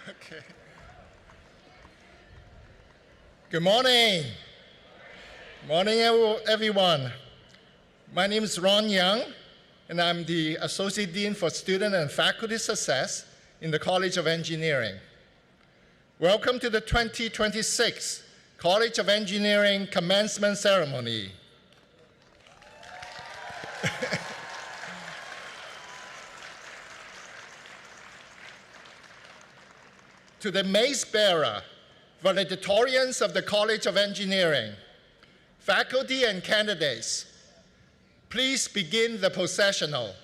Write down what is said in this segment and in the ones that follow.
Okay. Good morning. Morning, everyone. My name is Ron Young, and I'm the Associate Dean for Student and Faculty Success in the College of Engineering. Welcome to the 2026 College of Engineering Commencement Ceremony. To the mace bearer, valedictorians of the College of Engineering, faculty and candidates, please begin the processional.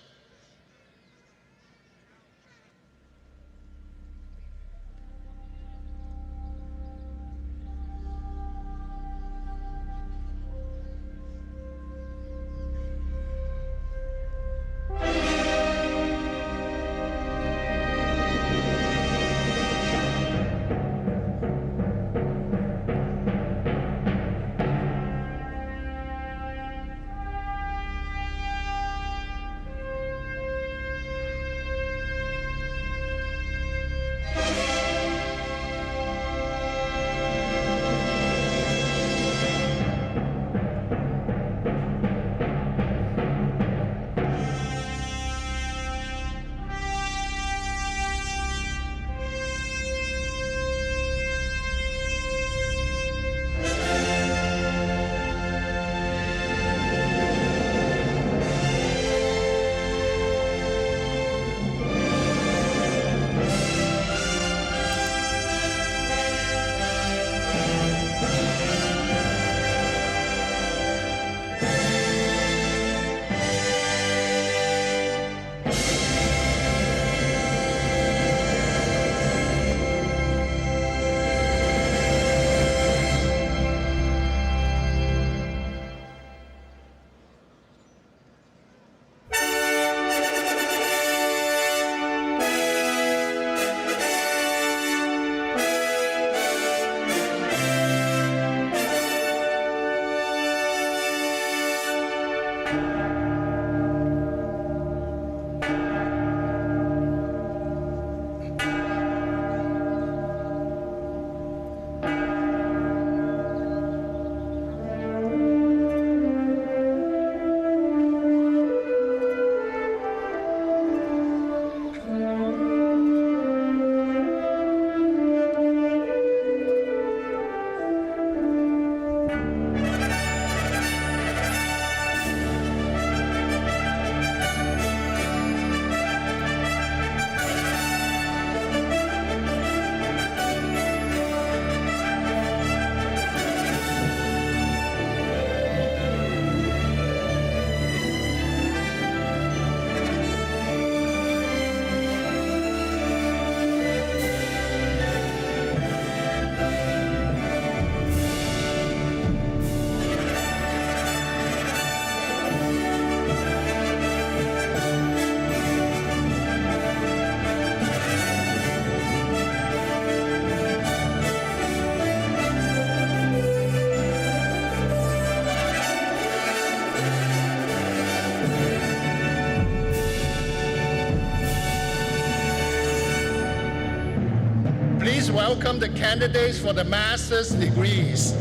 Please welcome the candidates for the master's degrees,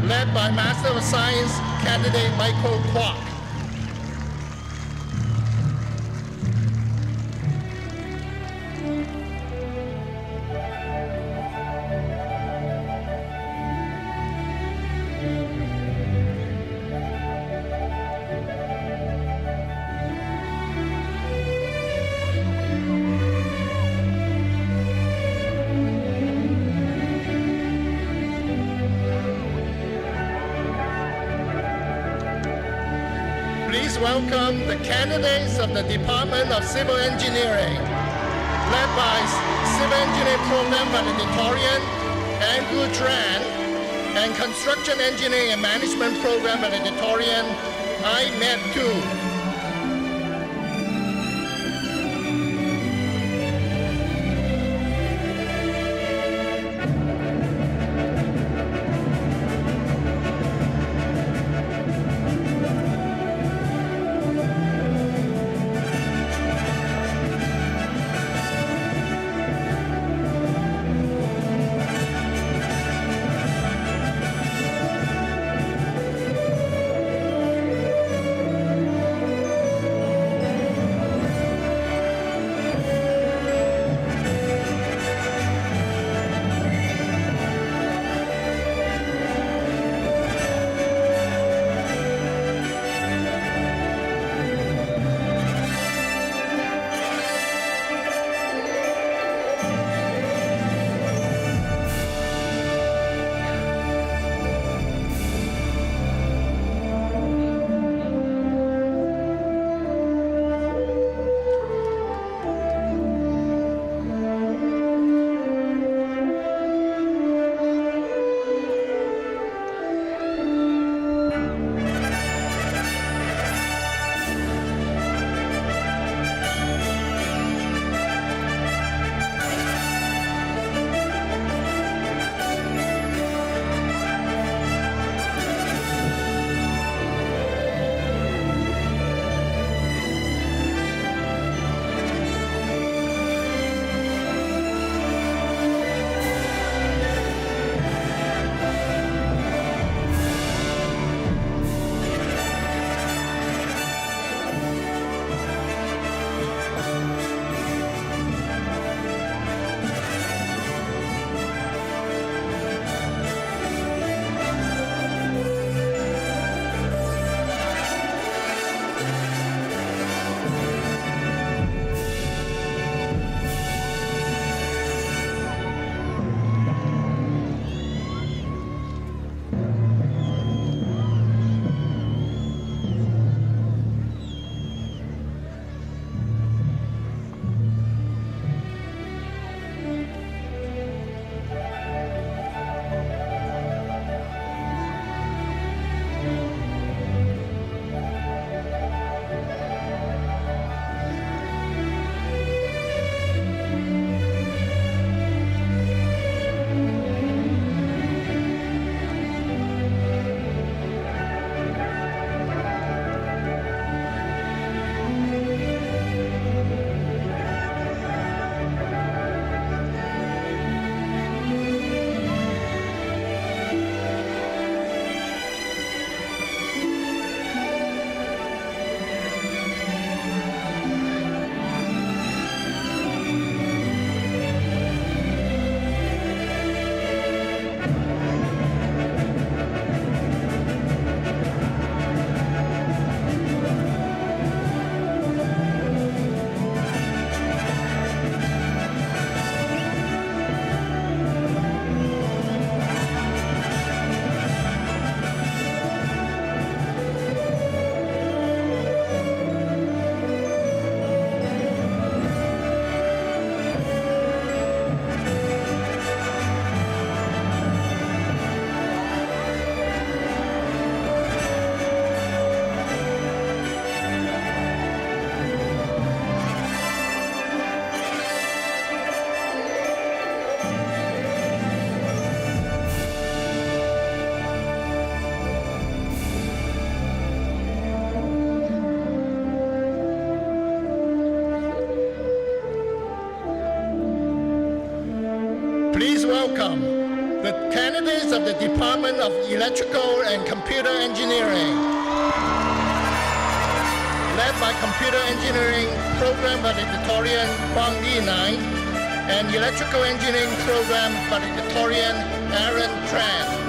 led by Master of Science candidate Michael Kwok. Please welcome the candidates of the Department of Civil Engineering, led by Civil Engineering Program valedictorian Andrew Tran and Construction Engineering and Management Program valedictorian I Met Tu. Please welcome the candidates of the Department of Electrical and Computer Engineering, led by Computer Engineering Program Valedictorian Huang Yinai and Electrical Engineering Program Valedictorian Aaron Tran.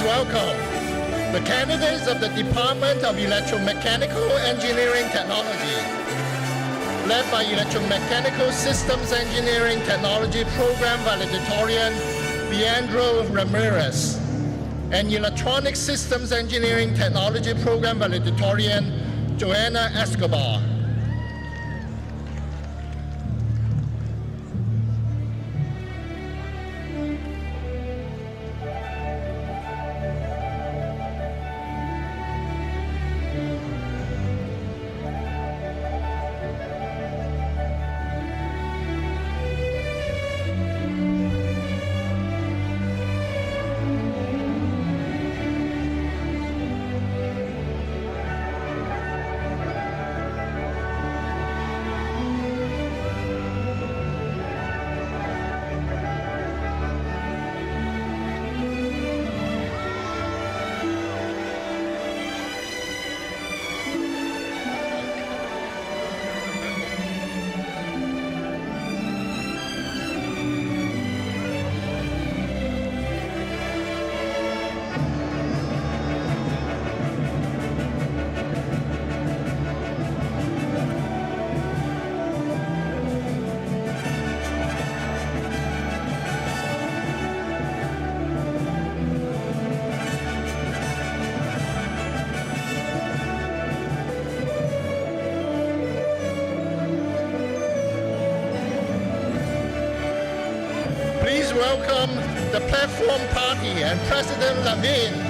Welcome the candidates of the Department of Electromechanical Engineering Technology, led by Electromechanical Systems Engineering Technology Program Valedictorian Leandro Ramirez, and Electronic Systems Engineering Technology Program Valedictorian Joanna Escobar. welcome the Platform Party and President Levin.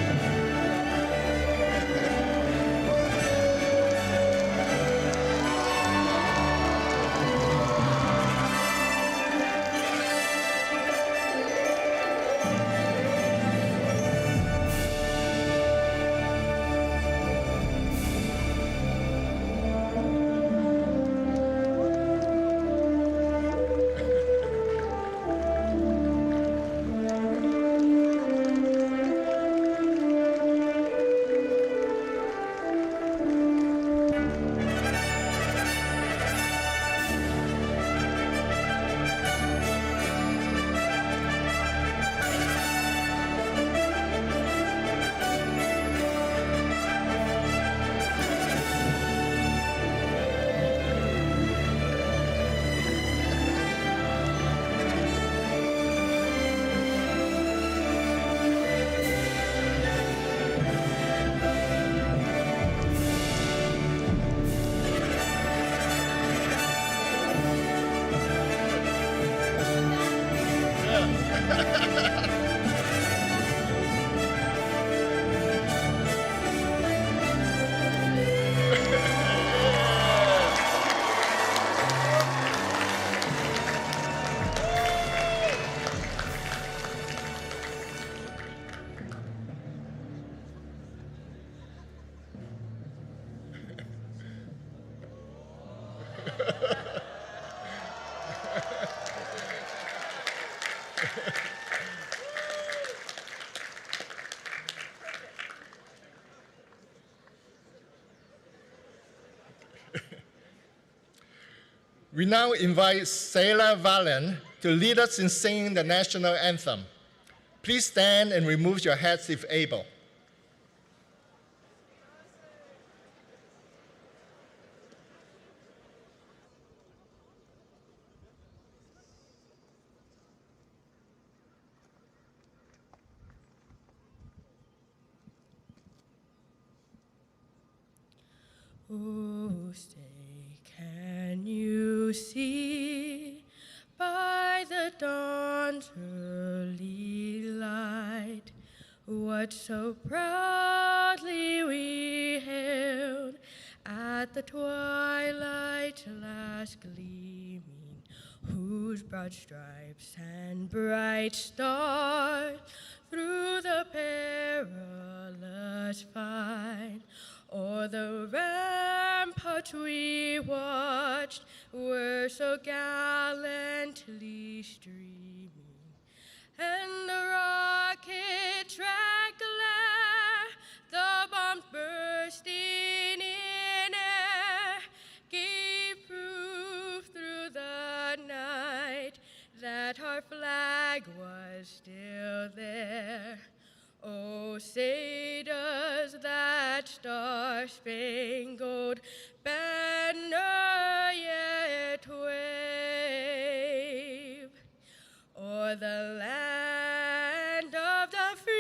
We now invite Sarah Valen to lead us in singing the national anthem. Please stand and remove your hats if able. Oh, say, can you see by the dawn's early light what so proudly we hailed at the twilight's last gleaming, whose broad stripes and bright stars through the perilous fight o'er the ramparts we watched were so gallantly streaming, and the rocket track glare, the bombs bursting in air, gave proof through the night that our flag was still there. Oh, say does that star-spangled banner yet wave o'er the land of the free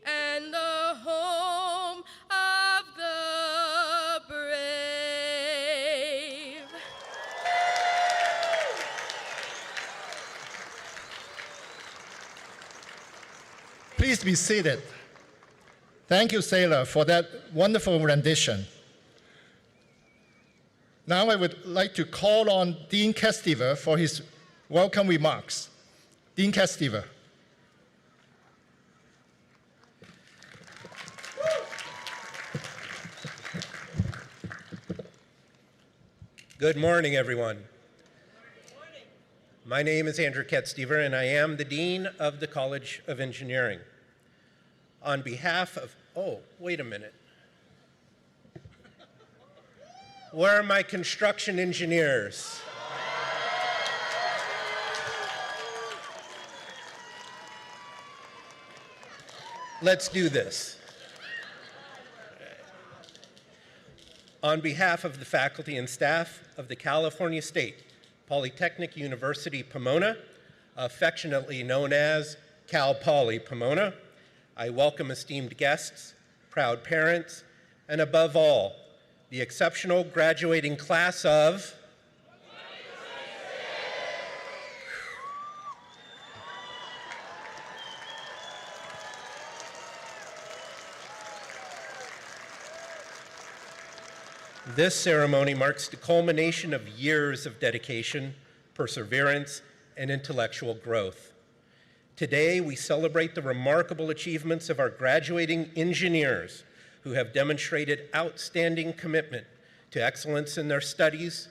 and the home of the brave? Please be seated. Thank you, Sailor, for that wonderful rendition. Now I would like to call on Dean Kestiver for his welcome remarks. Dean Kestiver. Good morning, everyone. My name is Andrew Kestiver, and I am the Dean of the College of Engineering. On behalf of, oh, wait a minute. Where are my construction engineers? Let's do this. On behalf of the faculty and staff of the California State Polytechnic University, Pomona, affectionately known as Cal Poly Pomona, I welcome esteemed guests, proud parents, and above all, the exceptional graduating class of This ceremony marks the culmination of years of dedication, perseverance, and intellectual growth. Today, we celebrate the remarkable achievements of our graduating engineers who have demonstrated outstanding commitment to excellence in their studies,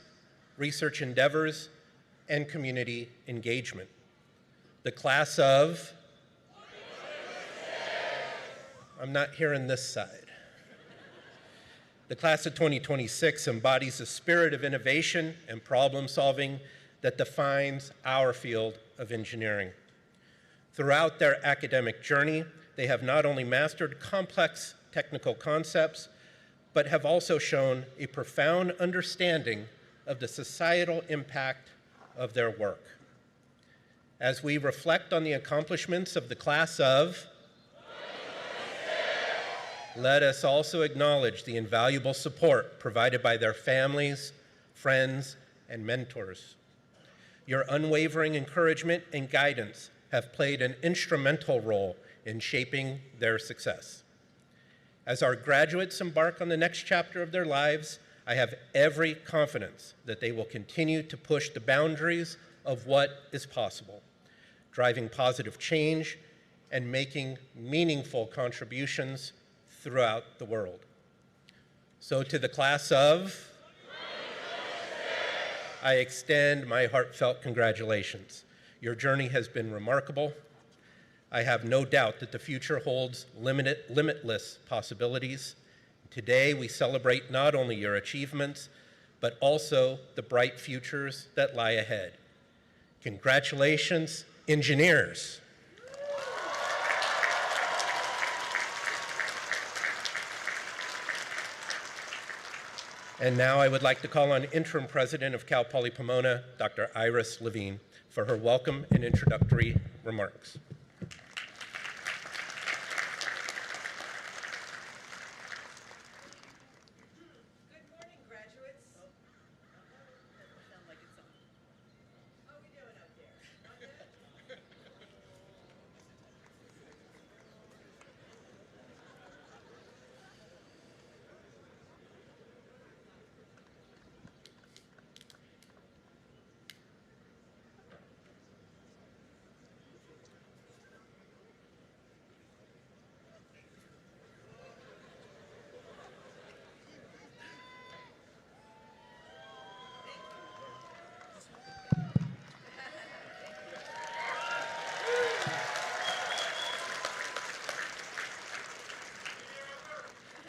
research endeavors, and community engagement. The class of, I'm not hearing this side. The class of 2026 embodies a spirit of innovation and problem solving that defines our field of engineering. Throughout their academic journey, they have not only mastered complex technical concepts, but have also shown a profound understanding of the societal impact of their work. As we reflect on the accomplishments of the class of, let us also acknowledge the invaluable support provided by their families, friends, and mentors. Your unwavering encouragement and guidance have played an instrumental role in shaping their success. As our graduates embark on the next chapter of their lives, I have every confidence that they will continue to push the boundaries of what is possible, driving positive change and making meaningful contributions throughout the world. So to the class of, I extend my heartfelt congratulations. Your journey has been remarkable. I have no doubt that the future holds limitless possibilities. Today, we celebrate not only your achievements, but also the bright futures that lie ahead. Congratulations, engineers. And now I would like to call on Interim President of Cal Poly Pomona, Dr. Iris Levine, for her welcome and introductory remarks. Good morning, graduates. Sound like it's on. How are we doing out there? All good?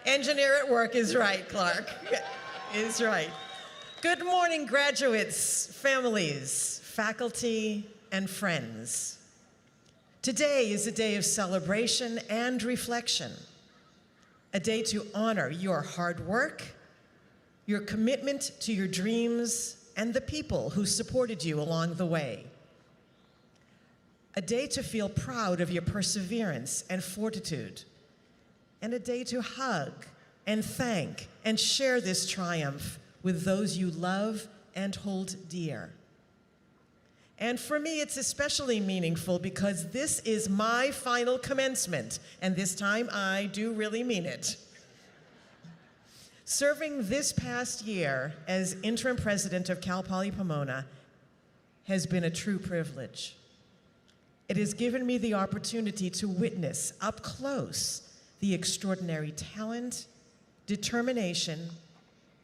Engineer at work is right, Clark. Is right. Good morning, graduates, families, faculty, and friends. Today is a day of celebration and reflection, a day to honor your hard work, your commitment to your dreams, and the people who supported you along the way. A day to feel proud of your perseverance and fortitude, and a day to hug and thank and share this triumph with those you love and hold dear. And for me, it's especially meaningful because this is my final commencement, and this time I do really mean it. Serving this past year as interim president of Cal Poly Pomona has been a true privilege. It has given me the opportunity to witness up close the extraordinary talent, determination,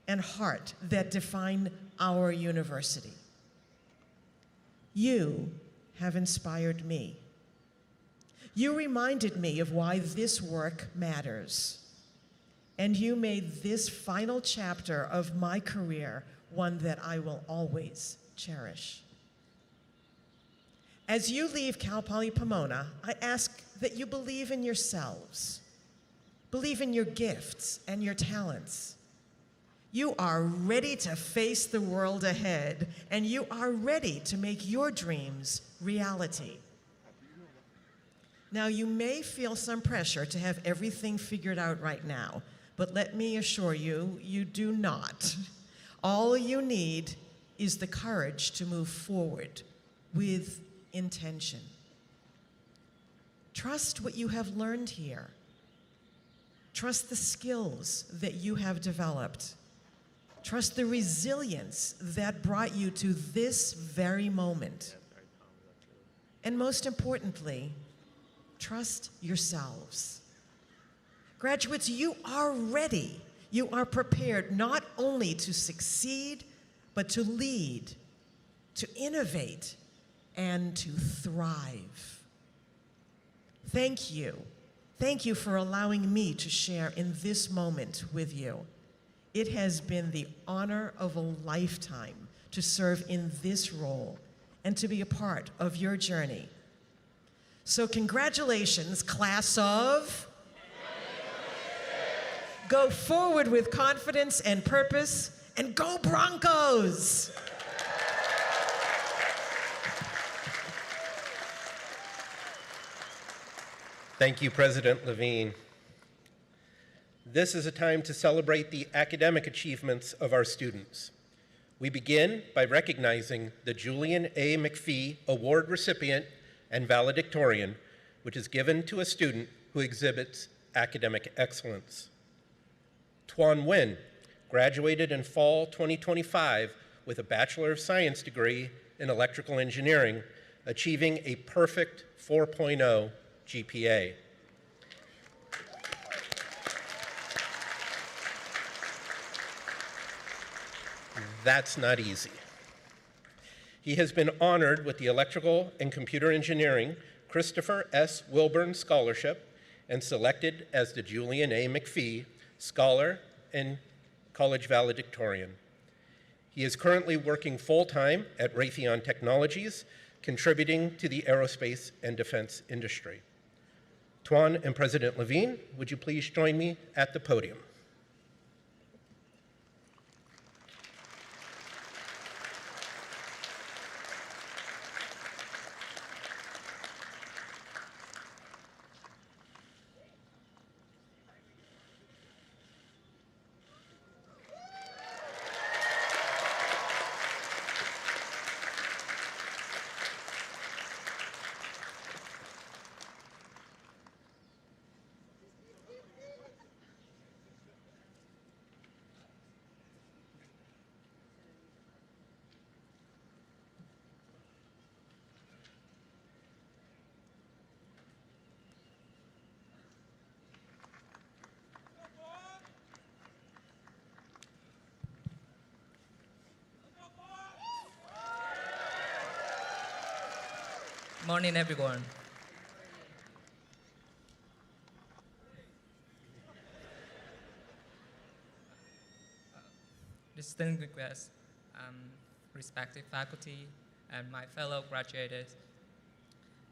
and heart that define our university. You have inspired me. You reminded me of why this work matters. And you made this final chapter of my career one that I will always cherish. As you leave Cal Poly Pomona, I ask that you believe in yourselves. Believe in your gifts and your talents. You are ready to face the world ahead, and you are ready to make your dreams reality. Now, you may feel some pressure to have everything figured out right now, but let me assure you, you do not. All you need is the courage to move forward with intention. Trust what you have learned here. Trust the skills that you have developed. Trust the resilience that brought you to this very moment. And most importantly, trust yourselves. Graduates, you are ready. You are prepared not only to succeed, but to lead, to innovate, and to thrive. Thank you. Thank you for allowing me to share in this moment with you. It has been the honor of a lifetime to serve in this role and to be a part of your journey. So congratulations, class of... Go forward with confidence and purpose, and go Broncos! Thank you, President Levine. This is a time to celebrate the academic achievements of our students. We begin by recognizing the Julian A. McPhee Award recipient and valedictorian, which is given to a student who exhibits academic excellence. Tuan Nguyen graduated in fall 2025 with a Bachelor of Science degree in electrical engineering, achieving a perfect 4.0 GPA. That's not easy. He has been honored with the Electrical and Computer Engineering Christopher S. Wilburn Scholarship and selected as the Julian A. McPhee Scholar and College Valedictorian. He is currently working full-time at Raytheon Technologies, contributing to the aerospace and defense industry. Tuan and President Levine, would you please join me at the podium? Morning, everyone. Distinguished guests, respected faculty, and my fellow graduates,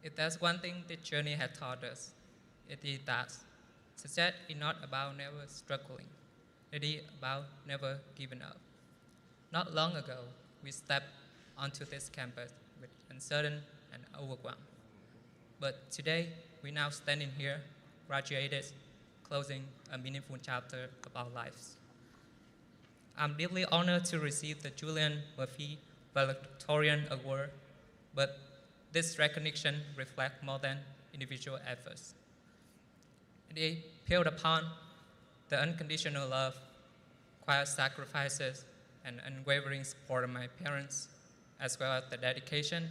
if there's one thing this journey has taught us, it is that success is not about never struggling. It is about never giving up. Not long ago, we stepped onto this campus with uncertain and overwhelmed. But today, we're now standing here, graduated, closing a meaningful chapter of our lives. I'm deeply honored to receive the Julian McPhee Valedictorian Award, but this recognition reflects more than individual efforts. It is built upon the unconditional love, quiet sacrifices, and unwavering support of my parents, as well as the dedication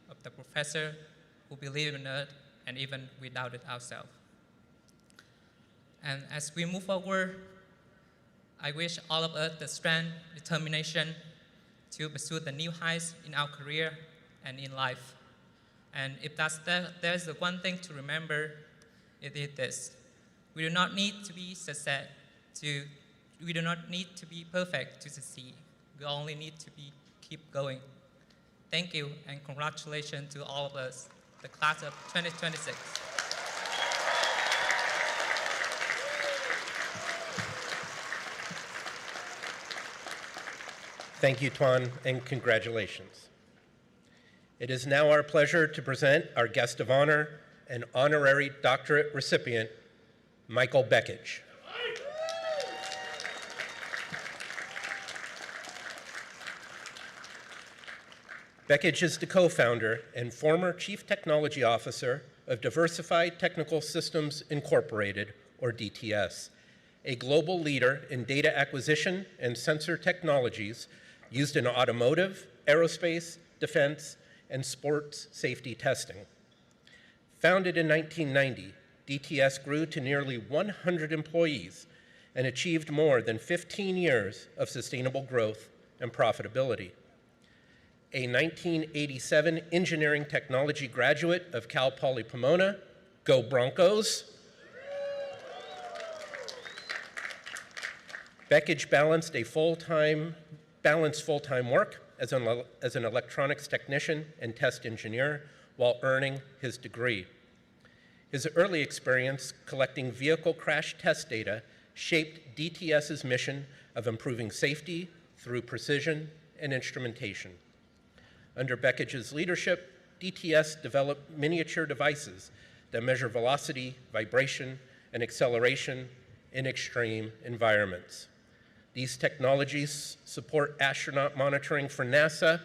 of the professor who believe in it and even we doubted ourselves. And as we move forward, I wish all of us the strength, determination to pursue the new heights in our career and in life. And if there's the one thing to remember, it is this. We do not need to be we do not need to be perfect to succeed. We only need to keep going. Thank you and congratulations to all of us, the class of 2026. Thank you, Tuan, and congratulations. It is now our pleasure to present our guest of honor and honorary doctorate recipient, Michael Bekich. Bekich is the co-founder and former Chief Technology Officer of Diversified Technical Systems Incorporated, or DTS, a global leader in data acquisition and sensor technologies used in automotive, aerospace, defense, and sports safety testing. Founded in 1990, DTS grew to nearly 100 employees and achieved more than 15 years of sustainable growth and profitability. A 1987 engineering technology graduate of Cal Poly Pomona, go Broncos. Bekich balanced full-time work as an electronics technician and test engineer while earning his degree. His early experience collecting vehicle crash test data shaped DTS's mission of improving safety through precision and instrumentation. Under Bekich's leadership, DTS developed miniature devices that measure velocity, vibration, and acceleration in extreme environments. These technologies support astronaut monitoring for NASA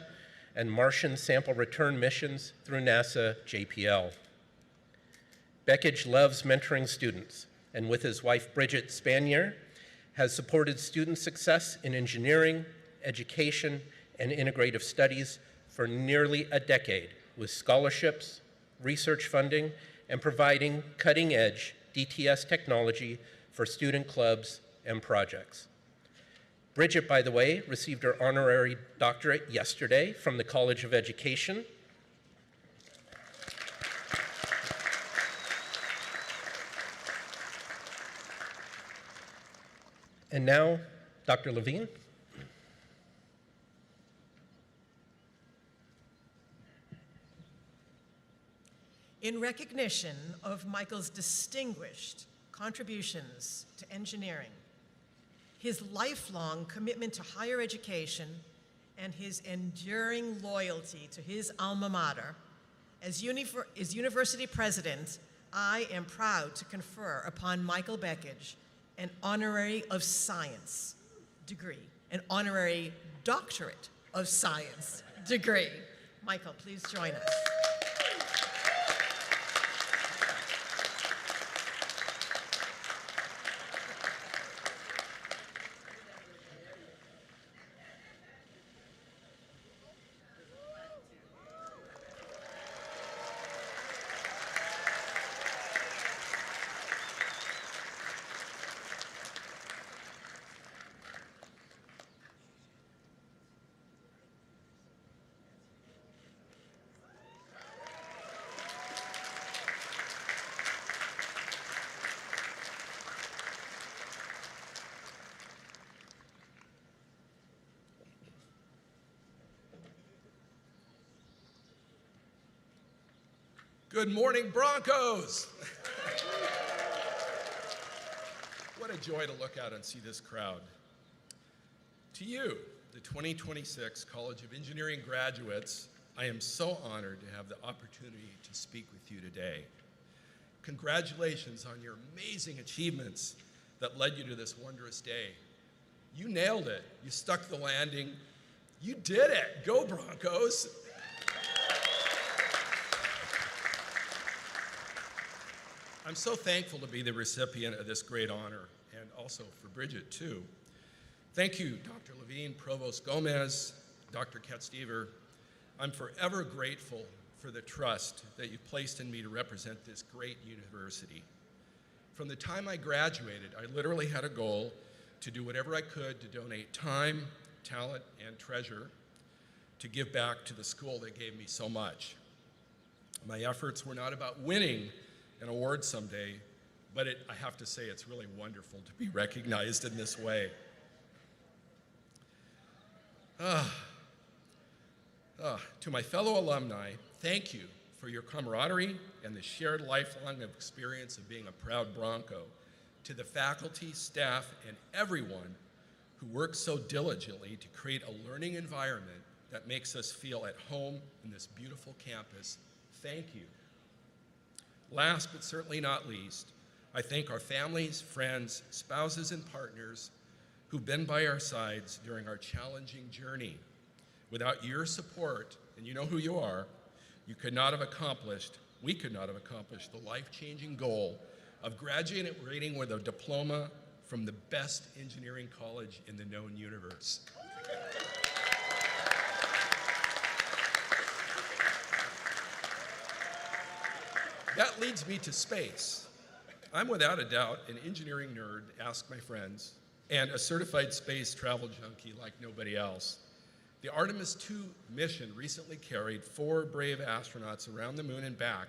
and Martian sample return missions through NASA JPL. Bekich loves mentoring students, and with his wife Bridget Spanier, has supported student success in engineering, education, and integrative studies for nearly a decade with scholarships, research funding, and providing cutting-edge DTS technology for student clubs and projects. Bridget, by the way, received her honorary doctorate yesterday from the College of Education. And now, Dr. Levine. In recognition of Michael's distinguished contributions to engineering, his lifelong commitment to higher education, and his enduring loyalty to his alma mater, as university president, I am proud to confer upon Michael Bekich an honorary of science degree, an honorary doctorate of science degree. Michael, please join us. Good morning, Broncos! What a joy to look out and see this crowd. To you, the 2026 College of Engineering graduates, I am so honored to have the opportunity to speak with you today. Congratulations on your amazing achievements that led you to this wondrous day. You nailed it. You stuck the landing. You did it. Go Broncos! I'm so thankful to be the recipient of this great honor, and also for Bridget, too. Thank you, Dr. Levine, Provost Gomez, Dr. Ketstever. I'm forever grateful for the trust that you placed in me to represent this great university. From the time I graduated, I literally had a goal to do whatever I could to donate time, talent, and treasure to give back to the school that gave me so much. My efforts were not about winning an award someday, but I have to say it's really wonderful to be recognized in this way. To my fellow alumni, thank you for your camaraderie and the shared lifelong experience of being a proud Bronco. To the faculty, staff, and everyone who works so diligently to create a learning environment that makes us feel at home in this beautiful campus, thank you. Last but certainly not least, I thank our families, friends, spouses, and partners who've been by our sides during our challenging journey. Without your support, and you know who you are, we could not have accomplished the life-changing goal of graduating with a diploma from the best engineering college in the known universe. That leads me to space. I'm without a doubt an engineering nerd, ask my friends, and a certified space travel junkie like nobody else. The Artemis II mission recently carried 4 brave astronauts around the moon and back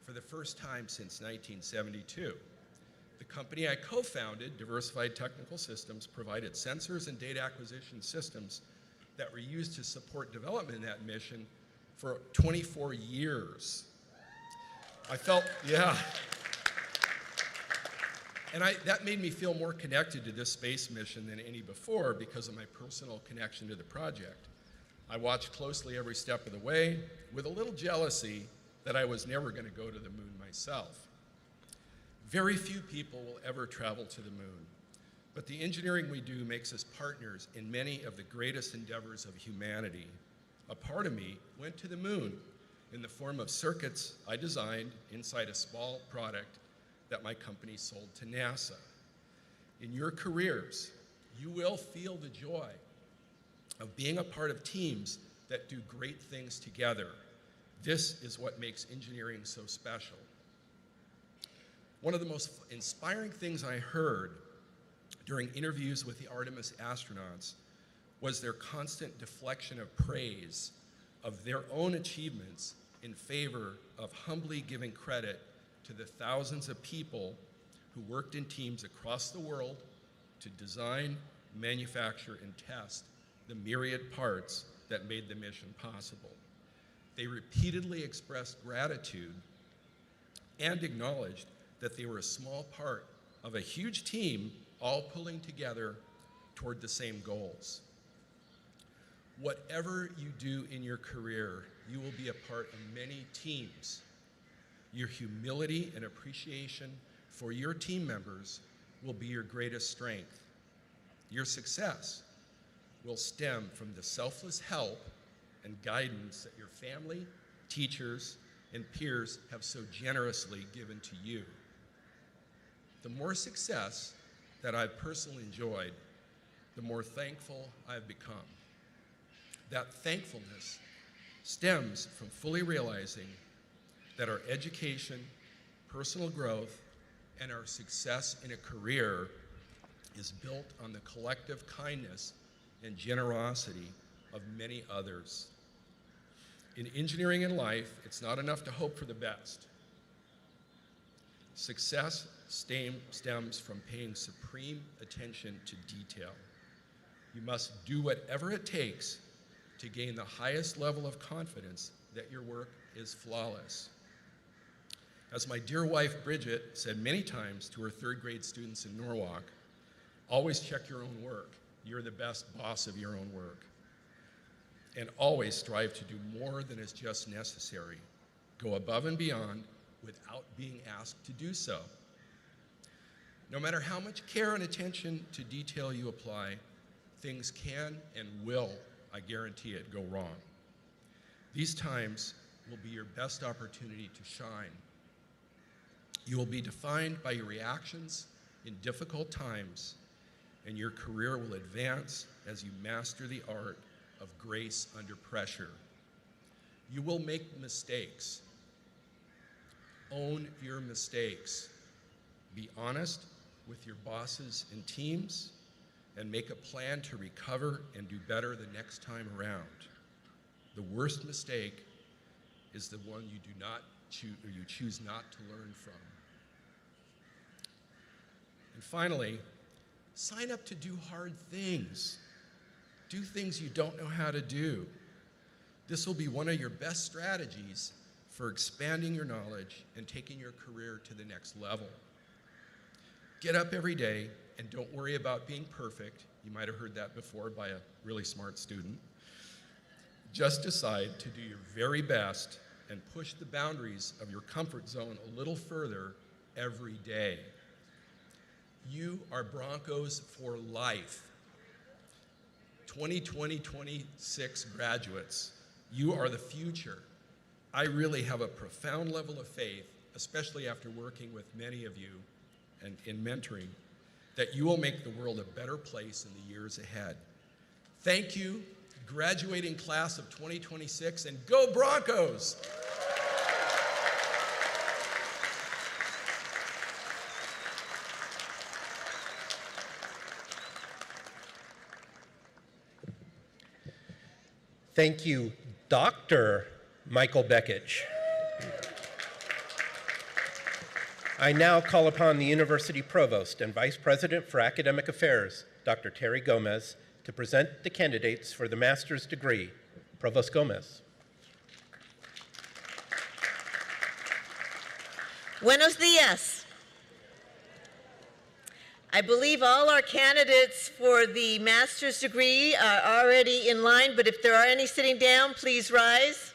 for the first time since 1972. The company I co-founded, Diversified Technical Systems, provided sensors and data acquisition systems that were used to support development in that mission for 24 years. I felt, yeah. And that made me feel more connected to this space mission than any before because of my personal connection to the project. I watched closely every step of the way with a little jealousy that I was never going to go to the moon myself. Very few people will ever travel to the moon, but the engineering we do makes us partners in many of the greatest endeavors of humanity. A part of me went to the moon in the form of circuits I designed inside a small product that my company sold to NASA. In your careers, you will feel the joy of being a part of teams that do great things together. This is what makes engineering so special. One of the most inspiring things I heard during interviews with the Artemis astronauts was their constant deflection of praise of their own achievements in favor of humbly giving credit to the thousands of people who worked in teams across the world to design, manufacture, and test the myriad parts that made the mission possible. They repeatedly expressed gratitude and acknowledged that they were a small part of a huge team all pulling together toward the same goals. Whatever you do in your career, you will be a part of many teams. Your humility and appreciation for your team members will be your greatest strength. Your success will stem from the selfless help and guidance that your family, teachers, and peers have so generously given to you. The more success that I've personally enjoyed, the more thankful I've become. That thankfulness stems from fully realizing that our education, personal growth, and our success in a career is built on the collective kindness and generosity of many others. In engineering and life, it's not enough to hope for the best. Success stems from paying supreme attention to detail. You must do whatever it takes to gain the highest level of confidence that your work is flawless. As my dear wife Bridget said many times to her 3rd grade students in Norwalk, always check your own work. You're the best boss of your own work. And always strive to do more than is just necessary. Go above and beyond without being asked to do so. No matter how much care and attention to detail you apply, things can and will, I guarantee it, go wrong. These times will be your best opportunity to shine. You will be defined by your reactions in difficult times, and your career will advance as you master the art of grace under pressure. You will make mistakes. Own your mistakes. Be honest with your bosses and teams, and make a plan to recover and do better the next time around. The worst mistake is the one you do not choose, or you choose not to learn from. And finally, sign up to do hard things. Do things you don't know how to do. This will be one of your best strategies for expanding your knowledge and taking your career to the next level. Get up every day and don't worry about being perfect. You might have heard that before by a really smart student. Just decide to do your very best and push the boundaries of your comfort zone a little further every day. You are Broncos for life. 2026 graduates, you are the future. I really have a profound level of faith, especially after working with many of you and in mentoring, that you will make the world a better place in the years ahead. Thank you, graduating class of 2026, and go Broncos! Thank you, Dr. Michael Bekich. I now call upon the University Provost and Vice President for Academic Affairs, Dr. Terry Gomez, to present the candidates for the master's degree. Provost Gomez. Buenos dias. I believe all our candidates for the master's degree are already in line, but if there are any sitting down, please rise.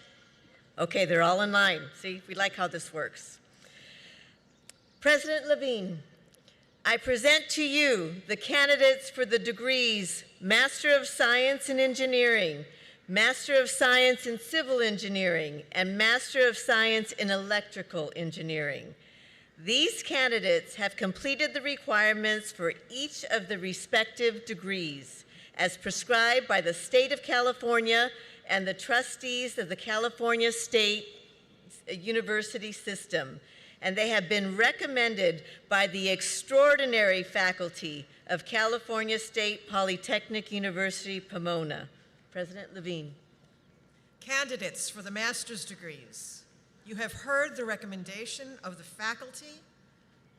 Okay, they're all in line. See, we like how this works. President Levine, I present to you the candidates for the degrees Master of Science in Engineering, Master of Science in Civil Engineering, and Master of Science in Electrical Engineering. These candidates have completed the requirements for each of the respective degrees as prescribed by the State of California and the trustees of the California State University System, and they have been recommended by the extraordinary faculty of California State Polytechnic University, Pomona. President Levine. Candidates for the master's degrees. You have heard the recommendation of the faculty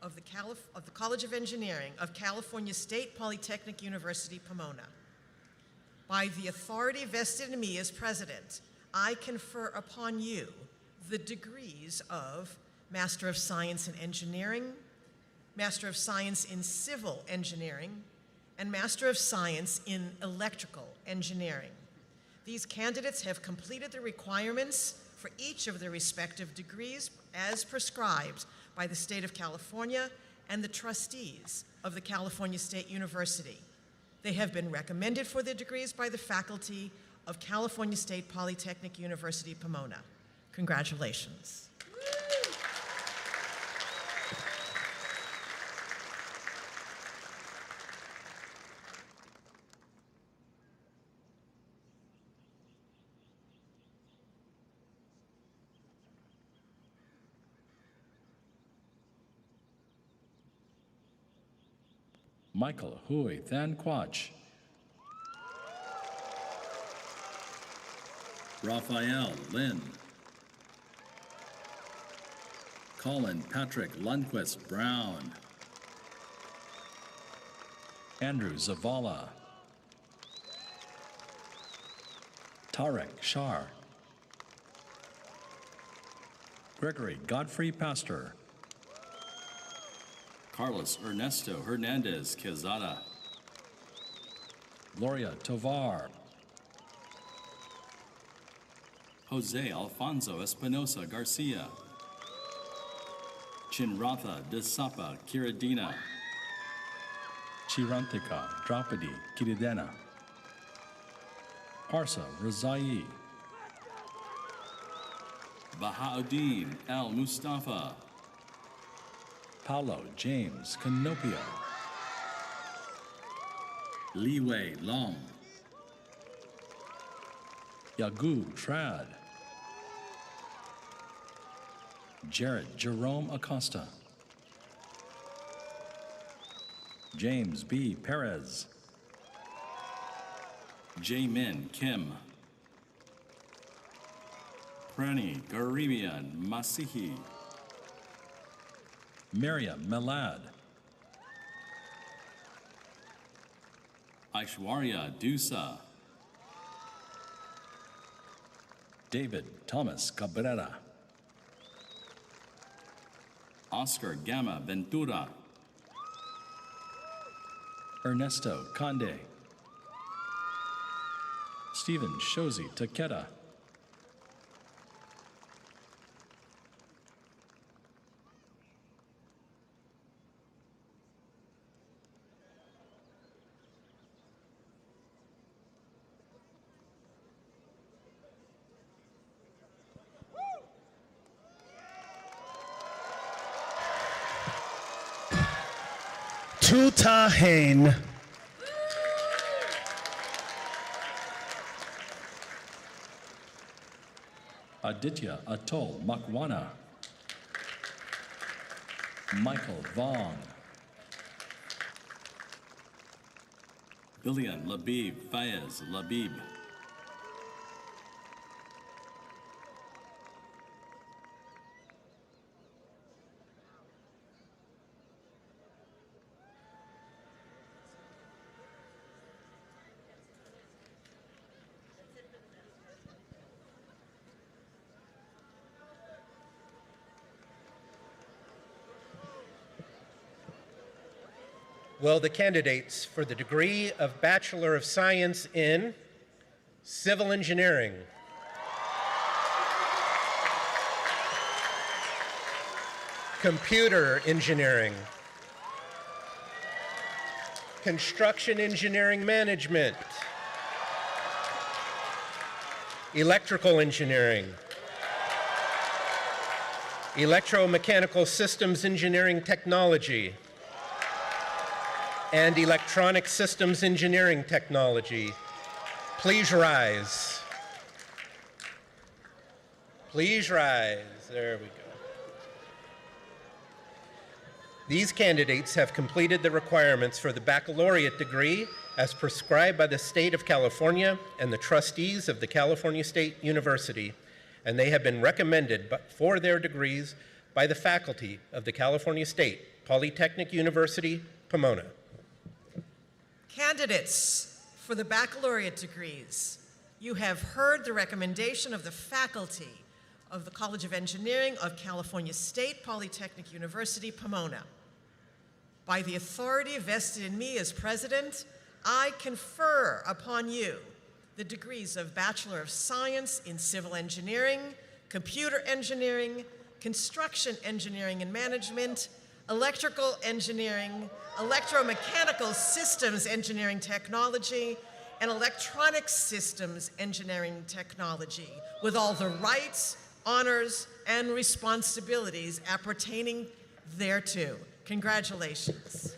of the College of Engineering of California State Polytechnic University, Pomona. By the authority vested in me as president, I confer upon you the degrees of Master of Science in Engineering, Master of Science in Civil Engineering, and Master of Science in Electrical Engineering. These candidates have completed the requirements for each of their respective degrees as prescribed by the State of California and the trustees of the California State University. They have been recommended for their degrees by the faculty of California State Polytechnic University, Pomona. Congratulations. Michael Hui Than Quach. Raphael Lin. Colin Patrick Lundquist Brown. Andrew Zavala. Tarek Shar. Gregory Godfrey Pastor. Carlos Ernesto Hernandez Quezada. Gloria Tovar. Jose Alfonso Espinosa Garcia. Chinratha Desapa Kiradina. Chirantika Draupadi Kiridena. Parsa Razai. Bahauddin El Mustafa. Paulo James Canopio. Liwei Long. Yagu Trad. Jared Jerome Acosta. James B. Perez. Jaemin Kim. Prani Garibian Masihi. Miriam Melad. Aishwarya Dusa. David Thomas Cabrera. Oscar Gama Ventura. Ernesto Conde. Stephen Shozi Takeda. Tutahane. Aditya Atul Makwana. Michael Vaughn. Billion Labib Fayez Labib. Will the candidates for the degree of Bachelor of Science in Civil Engineering, Computer Engineering, Construction Engineering Management, Electrical Engineering, Electromechanical Systems Engineering Technology, and Electronic Systems Engineering Technology, please rise. Please rise. There we go. These candidates have completed the requirements for the baccalaureate degree as prescribed by the state of California and the trustees of the California State University, and they have been recommended for their degrees by the faculty of the California State Polytechnic University, Pomona. Candidates for the baccalaureate degrees, you have heard the recommendation of the faculty of the College of Engineering of California State Polytechnic University, Pomona. By the authority vested in me as president, I confer upon you the degrees of Bachelor of Science in Civil Engineering, Computer Engineering, Construction Engineering and Management, Electrical Engineering, Electromechanical Systems Engineering Technology, and Electronic Systems Engineering Technology, with all the rights, honors, and responsibilities appertaining thereto. Congratulations.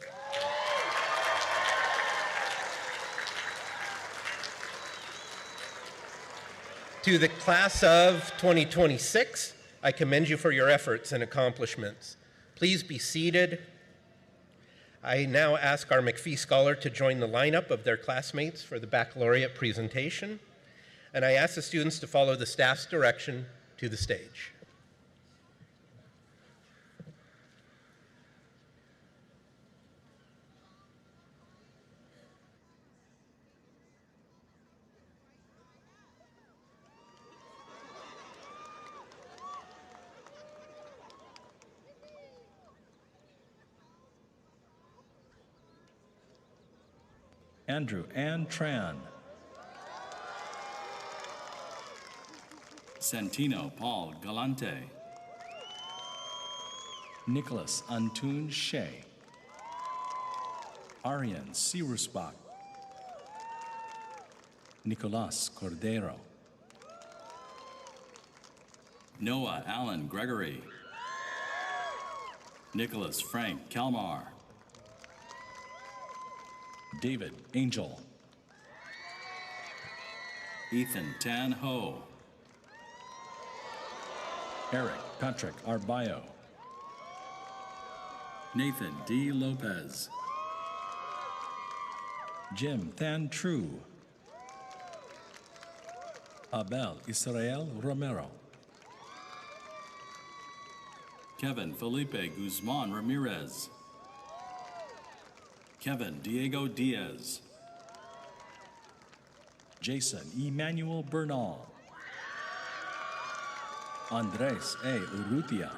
To the class of 2026, I commend you for your efforts and accomplishments. Please be seated. I now ask our McPhee Scholar to join the lineup of their classmates for the baccalaureate presentation, and I ask the students to follow the staff's direction to the stage. Andrew Ann Tran. Santino Paul Galante. Nicholas Antun Shea. Arian Sirusbach. Nicolas Cordero. Noah Allen Gregory. Nicholas Frank Kalmar. David Angel. Ethan Tan Ho. Eric Patrick Arbayo. Nathan D. Lopez. Jim Than True. Abel Israel Romero. Kevin Felipe Guzman Ramirez. Kevin Diego Diaz. Jason Emmanuel Bernal. Andres A. Urrutia.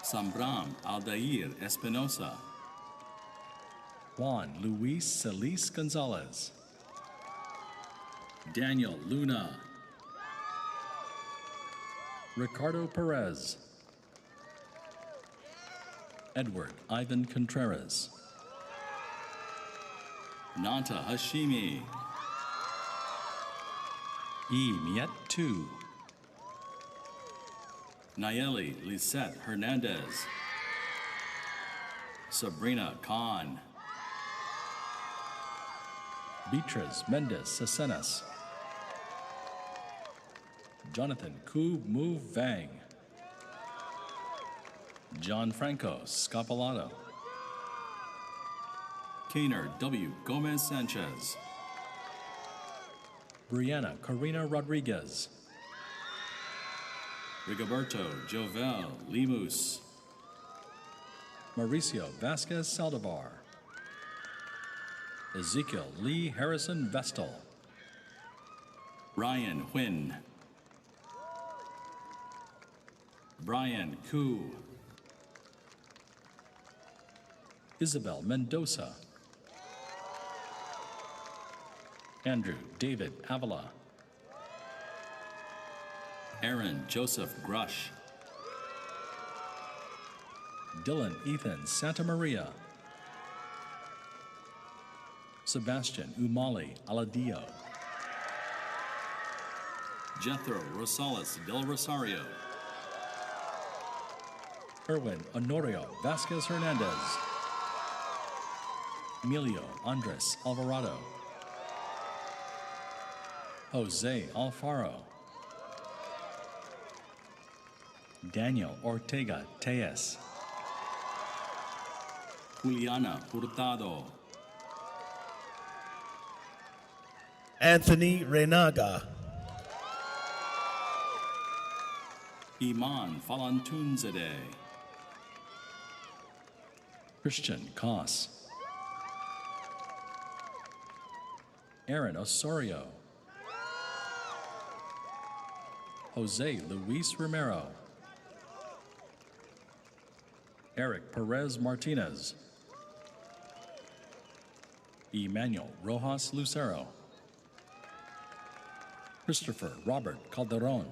Sambram Aldair Espinosa. Juan Luis Celis Gonzalez. Daniel Luna. Ricardo Perez. Edward Ivan Contreras. Nanta Hashimi. E. Miet Tu. Nayeli Lisette Hernandez. Sabrina Khan. Beatriz Mendez Cesenas. Jonathan Ku Mu Vang. John Franco Scapalato. Kainer W. Gomez Sanchez. Brianna Corina Rodriguez. Rigoberto Jovel Limus. Mauricio Vasquez Saldivar. Ezekiel Lee Harrison Vestal. Ryan Huynh. Brian Koo. Isabel Mendoza. Andrew David Avila. Aaron Joseph Grush. Dylan Ethan Santa Maria. Sebastian Umali Aladio. Jethro Rosales del Rosario. Erwin Honorio Vasquez Hernandez. Emilio Andres Alvarado. Jose Alfaro. Daniel Ortega Tejas. Juliana Hurtado. Anthony Renaga. Iman Falantunzadeh. Christian Koss. Aaron Osorio. Jose Luis Romero. Eric Perez Martinez. Emmanuel Rojas Lucero. Christopher Robert Calderon.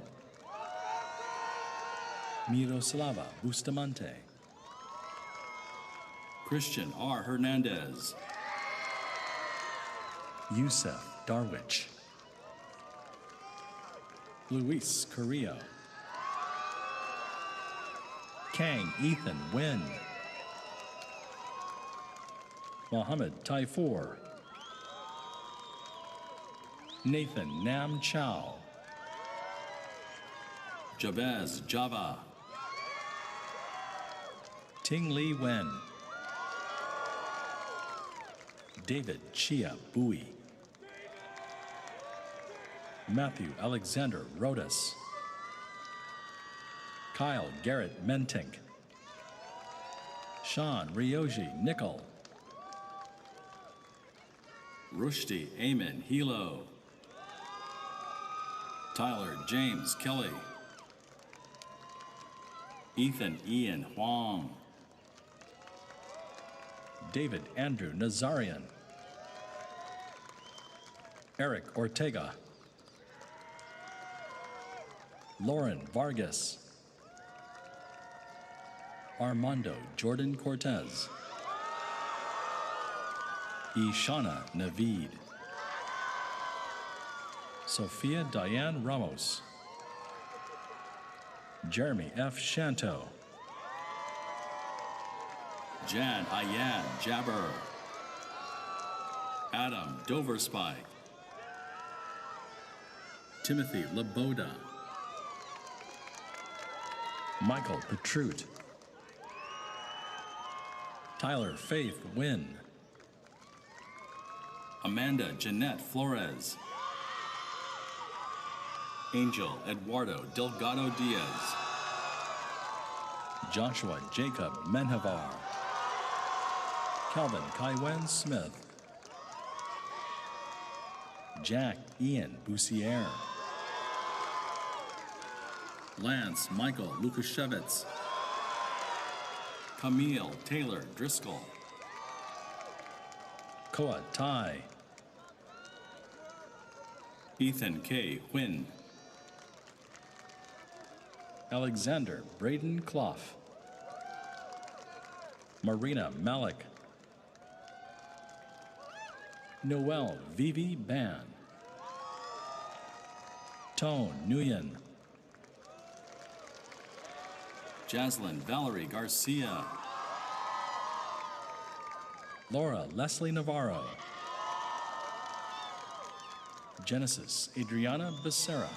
Miroslava Bustamante. Christian R. Hernandez. Yusef Darwich. Luis Carrillo. Kang Ethan Nguyen. Mohammed Taifour. Nathan Nam Chow. Jabez Java. Ting Li Wen. David Chia Bui. Matthew Alexander Rodas. Kyle Garrett Mentink. Sean Ryoji Nickel. Rushdie Amen Hilo. Tyler James Kelly. Ethan Ian Huang. David Andrew Nazarian. Eric Ortega. Lauren Vargas. Armando Jordan Cortez. Ishana Navid. Sophia Diane Ramos. Jeremy F. Shanto. Jan Ayad Jabber. Adam Doverspike. Timothy Laboda. Michael Petrute. Tyler Faith Wynn. Amanda Jeanette Flores. Angel Eduardo Delgado Diaz. Joshua Jacob Menhavar. Calvin Kaiwen Smith. Jack Ian Boussier. Lance Michael Lukashevitz. Camille Taylor Driscoll. Koa Tai. Ethan K. Huynh. Alexander Braden Clough. Marina Malik. Noel Vivi Ban. Tone Nguyen. Jaslyn Valerie Garcia. Laura Leslie Navarro. Genesis Adriana Becerra.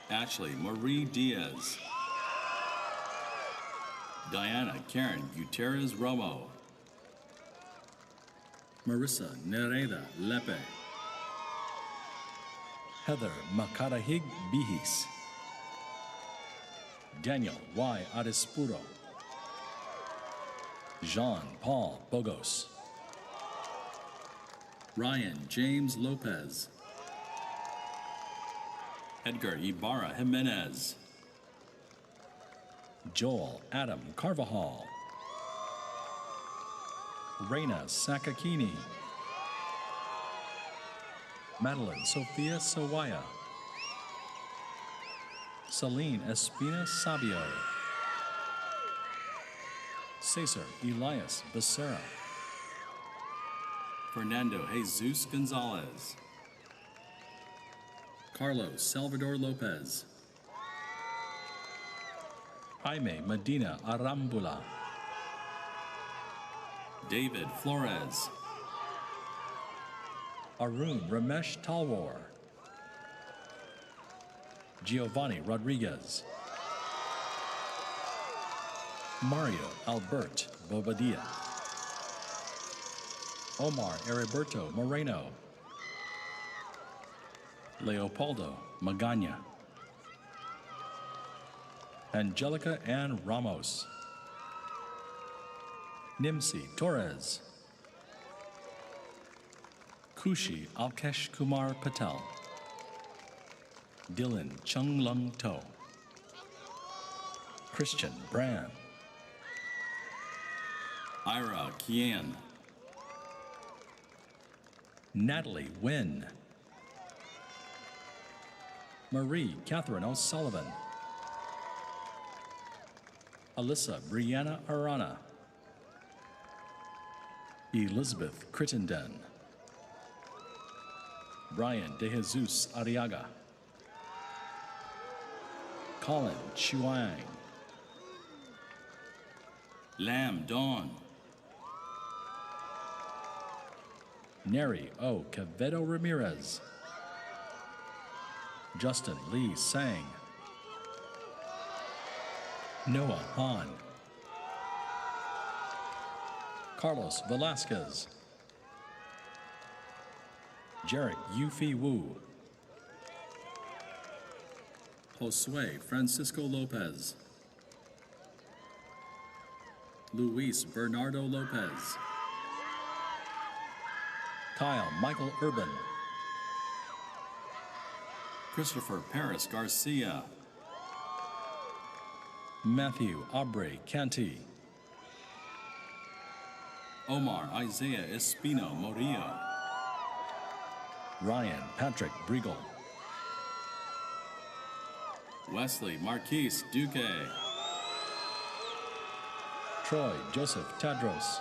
Ashley Marie Diaz. Diana Karen Gutierrez Romo. Marissa Nereda Lepe. Heather Macarahig Bihis. Daniel Y. Adespuro. Jean Paul Bogos. Ryan James Lopez. Edgar Ibarra Jimenez. Joel Adam Carvajal. Reina Sakakini. Madeline Sophia Sawaya. Celine Espina Sabio. Cesar Elias Becerra. Fernando Jesus Gonzalez. Carlos Salvador Lopez. Jaime Medina Arambula. David Flores. Arun Ramesh Talwar. Giovanni Rodriguez. Mario Albert Bobadilla. Omar Heriberto Moreno. Leopoldo Magana. Angelica Ann Ramos. Nimsi Torres. Kushi Alkesh Kumar Patel. Dylan Chung Lung To. Christian Brand. Ira Kian. Natalie Wynn. Marie Catherine O'Sullivan. Alyssa Brianna Arana. Elizabeth Crittenden. Brian De Jesus Arriaga. Colin Chuang. Lam Dawn. Neri O. Quevedo Ramirez. Justin Lee Sang. Noah Han. Carlos Velasquez. Jarek Yufi Wu. Josue Francisco Lopez. Luis Bernardo Lopez. Kyle Michael Urban. Christopher Paris Garcia. Matthew Aubrey Canty. Omar Isaiah Espino Morillo. Ryan Patrick Briegel. Wesley Marquise Duque. Troy Joseph Tadros.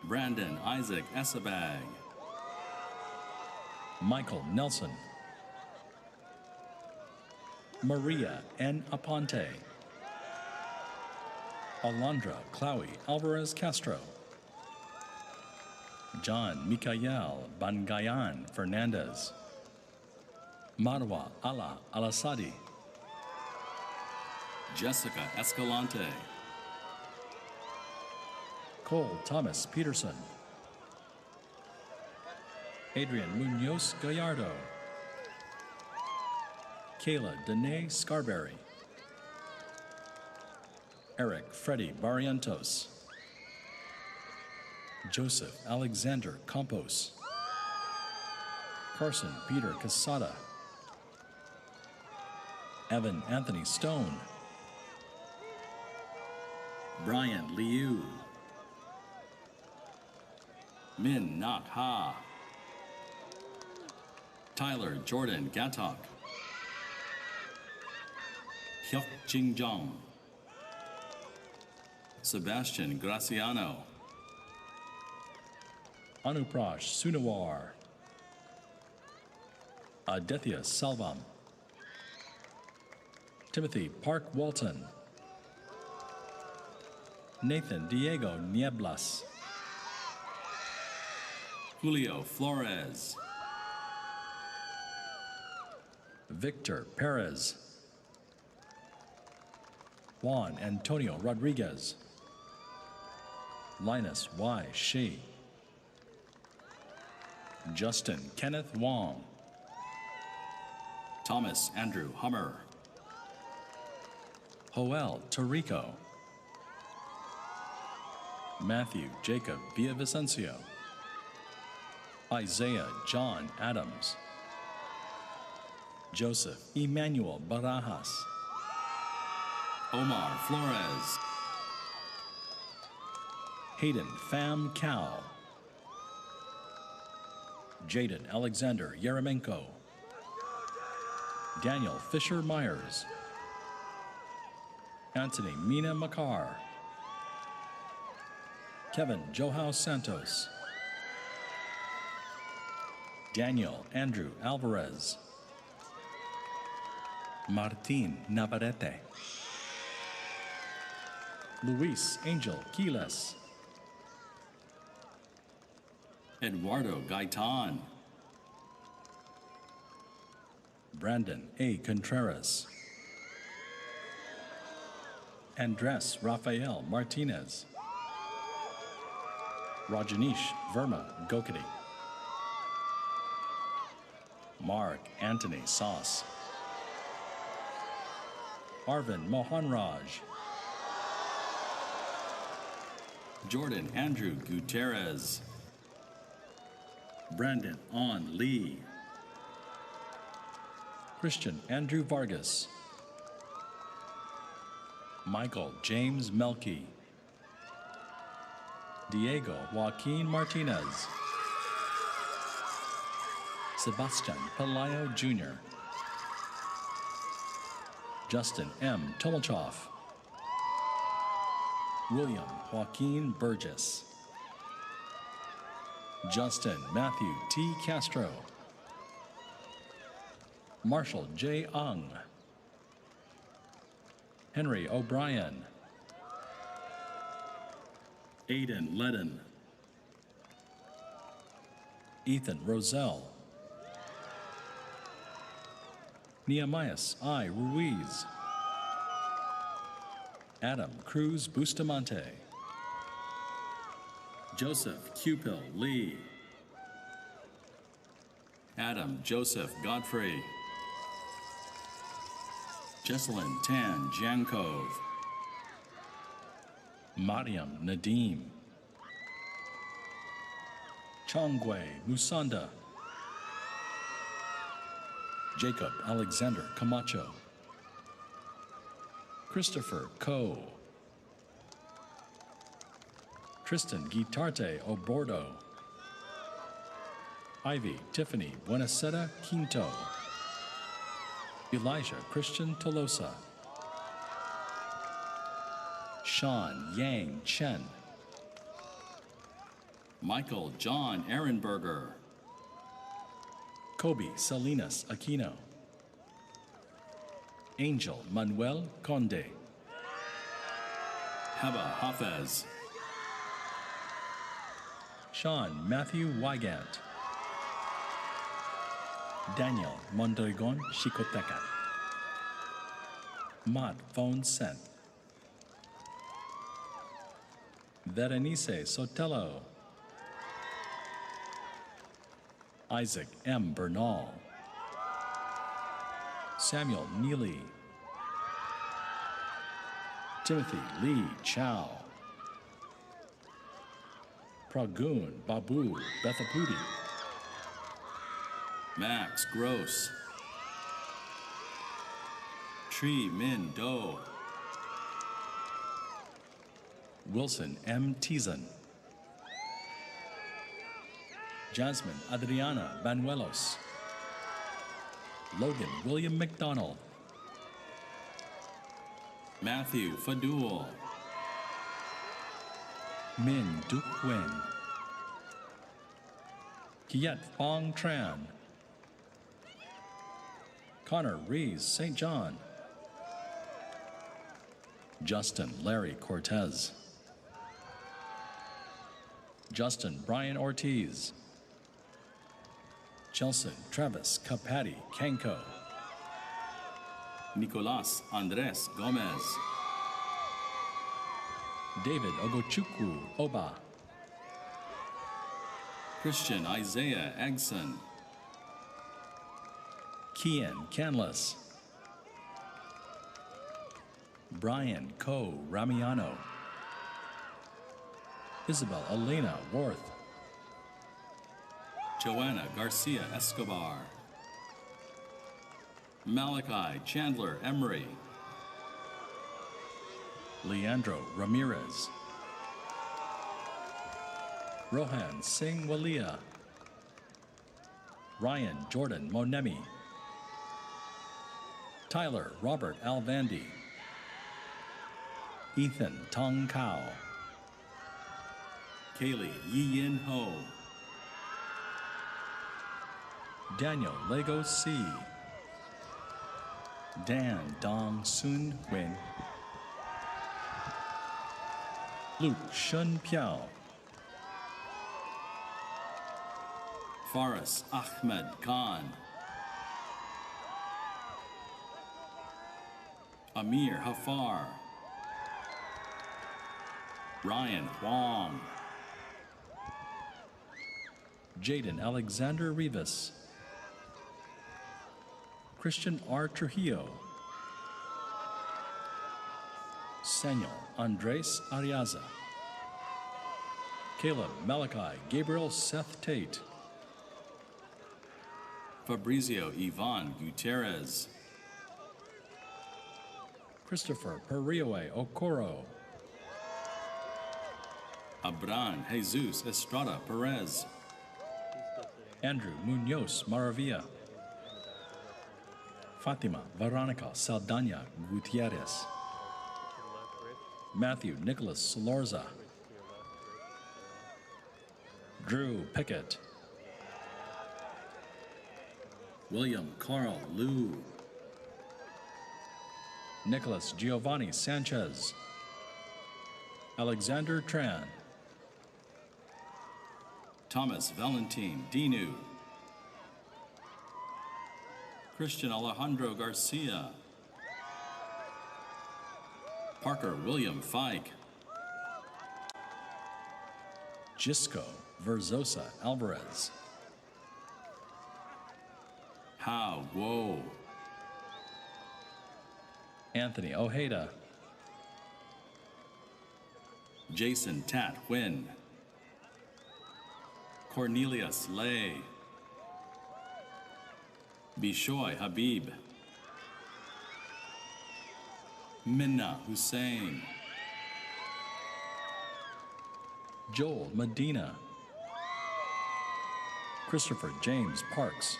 Brandon Isaac Essebag. Michael Nelson. Maria N. Aponte. Alondra Chloe Alvarez Castro. John Mikael Bangayan Fernandez. Marwa Ala Alasadi. Jessica Escalante. Cole Thomas Peterson. Adrian Munoz Gallardo. Kayla Danae Scarberry. Eric Freddy Barrientos. Joseph Alexander Campos. Carson Peter Casada. Evan Anthony Stone. Brian Liu. Min Nak Ha. Tyler Jordan Gatok. Hyuk Jing Jong. Sebastian Graciano. Anuprash Sunawar. Aditya Salvam. Timothy Park Walton. Nathan Diego Nieblas. Julio Flores. Victor Perez. Juan Antonio Rodriguez. Linus Y. Shi. Justin Kenneth Wong. Thomas Andrew Hummer. Joel Tarico. Matthew Jacob Villavicencio. Isaiah John Adams. Joseph Emmanuel Barajas. Omar Flores. Hayden Pham Cao. Jaden Alexander Yeremenko. Daniel Fisher Myers. Anthony Mina Makar. Kevin Joao Santos. Daniel Andrew Alvarez. Martin Navarrete. Luis Angel Quiles. Eduardo Gaitan. Brandon A. Contreras. Andres Rafael Martinez. Rajanish Verma Gokadi. Mark Anthony Sauce. Arvin Mohanraj. Jordan Andrew Gutierrez. Brandon On Lee. Christian Andrew Vargas. Michael James Melky. Diego Joaquin Martinez. Sebastian Pelayo Jr. Justin M. Tomachov. William Joaquin Burgess. Justin Matthew T. Castro. Marshall J. Ung. Henry O'Brien. Aidan Ledden. Ethan Roselle. Nehemias I. Ruiz. Adam Cruz Bustamante. Joseph Cupil Lee. Adam Joseph Godfrey. Jesselyn Tan Jankov. Mariam Nadim. Chongwei Musanda. Jacob Alexander Camacho. Christopher Coe. Tristan Guitarte Obordo. Ivy Tiffany Buenasera Quinto. Elijah Christian Tolosa. Sean Yang Chen. Michael John Ehrenberger. Kobe Salinas Aquino. Angel Manuel Conde. Heba Hafez. Sean Matthew Wygant. Daniel Mondragon Chicoteca. Matt Phone Sen. Berenice Sotelo. Isaac M. Bernal. Samuel Neely. Timothy Lee Chow. Pragun Babu Bethapudi. Max Gross. Tri Min Do. Wilson M. Teason. Jasmine Adriana Banuelos. Logan William McDonald. Matthew Fadul. Min Duc Nguyen. Kiet Fong Tran. Connor Rees St. John. Justin Larry Cortez. Justin Brian Ortiz. Chelson Travis Kapati Kanko. Nicolas Andres Gomez. David Ogochukwu Oba. Christian Isaiah Agson. Kian Canless. Brian Ko Ramiano. Isabel Elena Worth. Joanna Garcia Escobar. Malachi Chandler Emery. Leandro Ramirez. Rohan Singh Walia. Ryan Jordan Monemi. Tyler Robert Alvandi. Ethan Tong Kao. Kaylee Yi Yin Ho. Daniel Lego C. Dan Dong Sun Win. Luke Shun Piao. Faris Ahmed Khan. Amir Hafar. Ryan Huang. Jaden Alexander Rivas. Christian R. Trujillo. Samuel Andres Ariaza. Caleb Malachi Gabriel Seth Tate. Fabrizio Ivan Gutierrez. Christopher Perioe Okoro. Abran Jesus Estrada Perez. Andrew Munoz Maravilla. Fatima Veronica Saldana Gutierrez. Matthew Nicholas Lorza. Drew Pickett. William Carl Liu. Nicholas Giovanni Sanchez. Alexander Tran. Thomas Valentin Dinu. Christian Alejandro Garcia. Parker William Fike. Gisco Verzosa Alvarez. Hao Guo. Anthony Ojeda. Jason Tat Nguyen. Cornelius Lay. Bishoy Habib. Minna Hussein. Joel Medina. Christopher James Parks.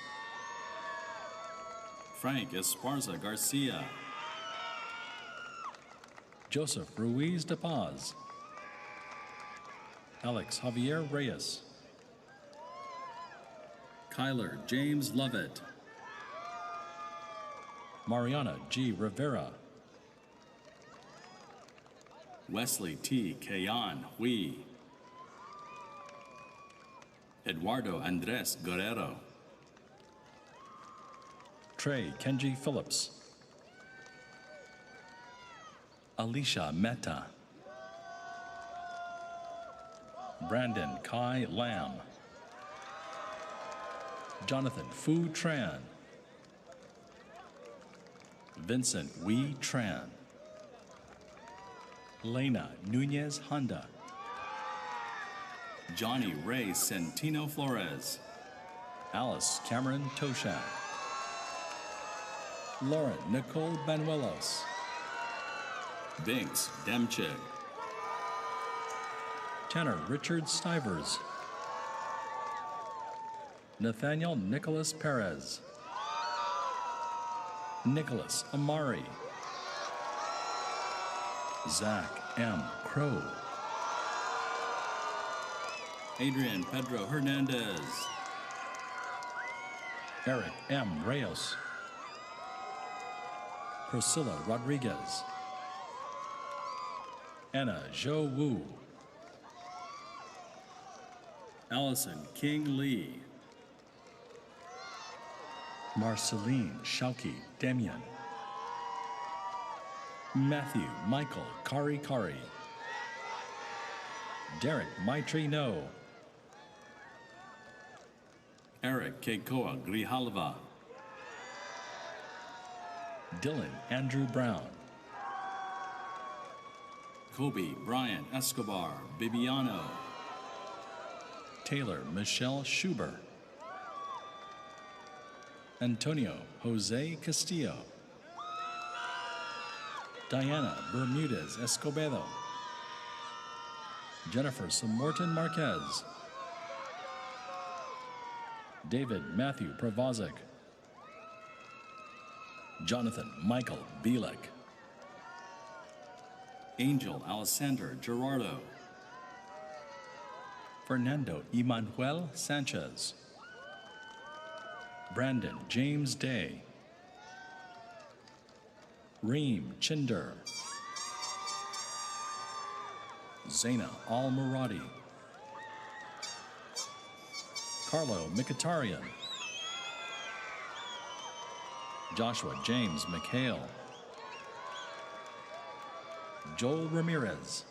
Frank Esparza Garcia. Joseph Ruiz de Paz. Alex Javier Reyes. Kyler James Lovett. Mariana G. Rivera. Wesley T. Kayan Hui. Eduardo Andres Guerrero. Trey Kenji Phillips. Alicia Mehta. Brandon Kai Lam. Jonathan Fu Tran. Vincent Wee Tran. Lena Nunez Honda. Johnny Ray Centino Flores. Alice Cameron Toshan. Lauren Nicole Banuelos. Binks Demchig. Tanner Richard Stivers. Nathaniel Nicholas Perez. Nicholas Amari. Zach M. Crow. Adrian Pedro Hernandez. Eric M. Reyes. Priscilla Rodriguez. Anna Zhou Wu. Allison King Lee. Marceline Shauki Demian. Matthew Michael Kari Kari. Derek Maitri No. Eric Keikoa Grijalva. Dylan Andrew Brown. Kobe Brian Escobar Bibiano. Taylor Michelle Schuber. Antonio Jose Castillo. Diana Bermudez Escobedo. Jennifer Samorton Marquez. David Matthew Provozic. Jonathan Michael Bielek. Angel Alessander Gerardo. Fernando Emanuel Sanchez. Brandon James Day. Reem Chinder. Zaina Al Muradi. Carlo Mikatarian. Joshua James McHale. Joel Ramirez.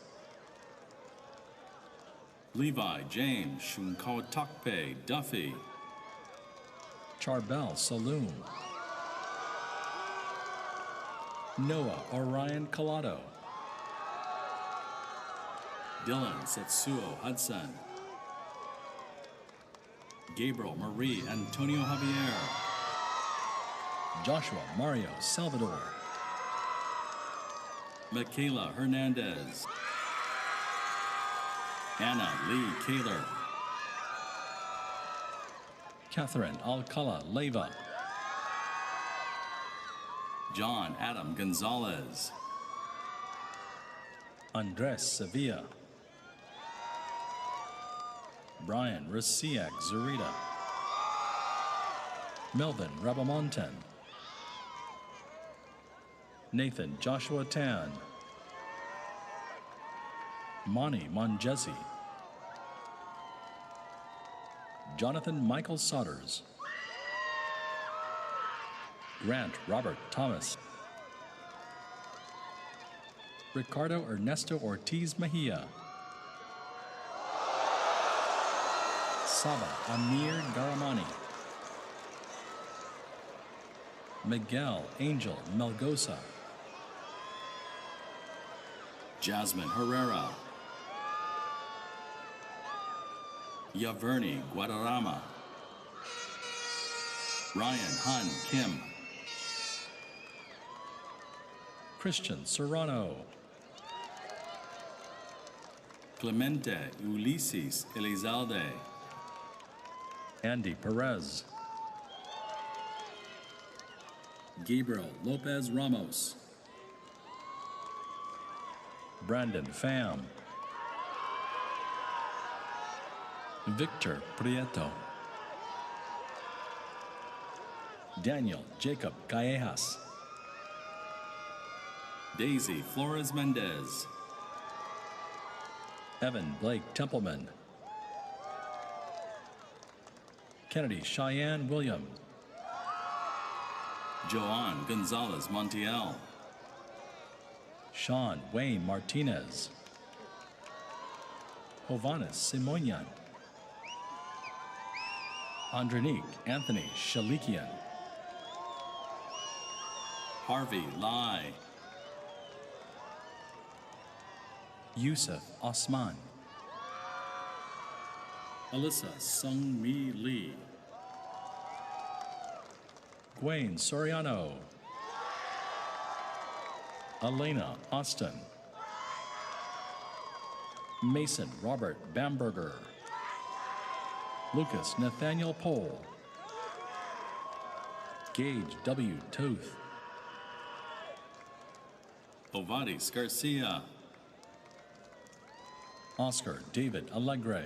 Levi James Shunkawatakpe Duffy. Charbel Saloon. Noah Orion Collado. Dylan Setsuo Hudson. Gabriel Marie Antonio Javier. Joshua Mario Salvador. Michaela Hernandez. Anna Lee Kaler. Catherine Alcala Leyva. John Adam Gonzalez. Andres Sevilla. Brian Rasiak Zurita. Melvin Rabamonten. Nathan Joshua Tan. Moni Monjesi. Jonathan Michael Sodders. Grant Robert Thomas. Ricardo Ernesto Ortiz Mejia. Saba Amir Garamani. Miguel Angel Melgosa. Jasmine Herrera. Yaverni Guadarrama. Ryan Han Kim. Christian Serrano. Clemente Ulises Elizalde. Andy Perez. Gabriel Lopez Ramos. Brandon Pham. Victor Prieto. Daniel Jacob Callejas. Daisy Flores Mendez. Evan Blake Templeman. Kennedy Cheyenne William. Joan Gonzalez Montiel. Sean Wayne Martinez. Hovannes Simonian. Andronique Anthony Shalikian. Harvey Lai. Yusuf Osman. Alyssa Sung Mi Lee. Gwen Soriano. Elena Austin. Mason Robert Bamberger. Lucas Nathaniel Pohl. Gage W. Toth. Ovadis Garcia. Oscar David Allegre.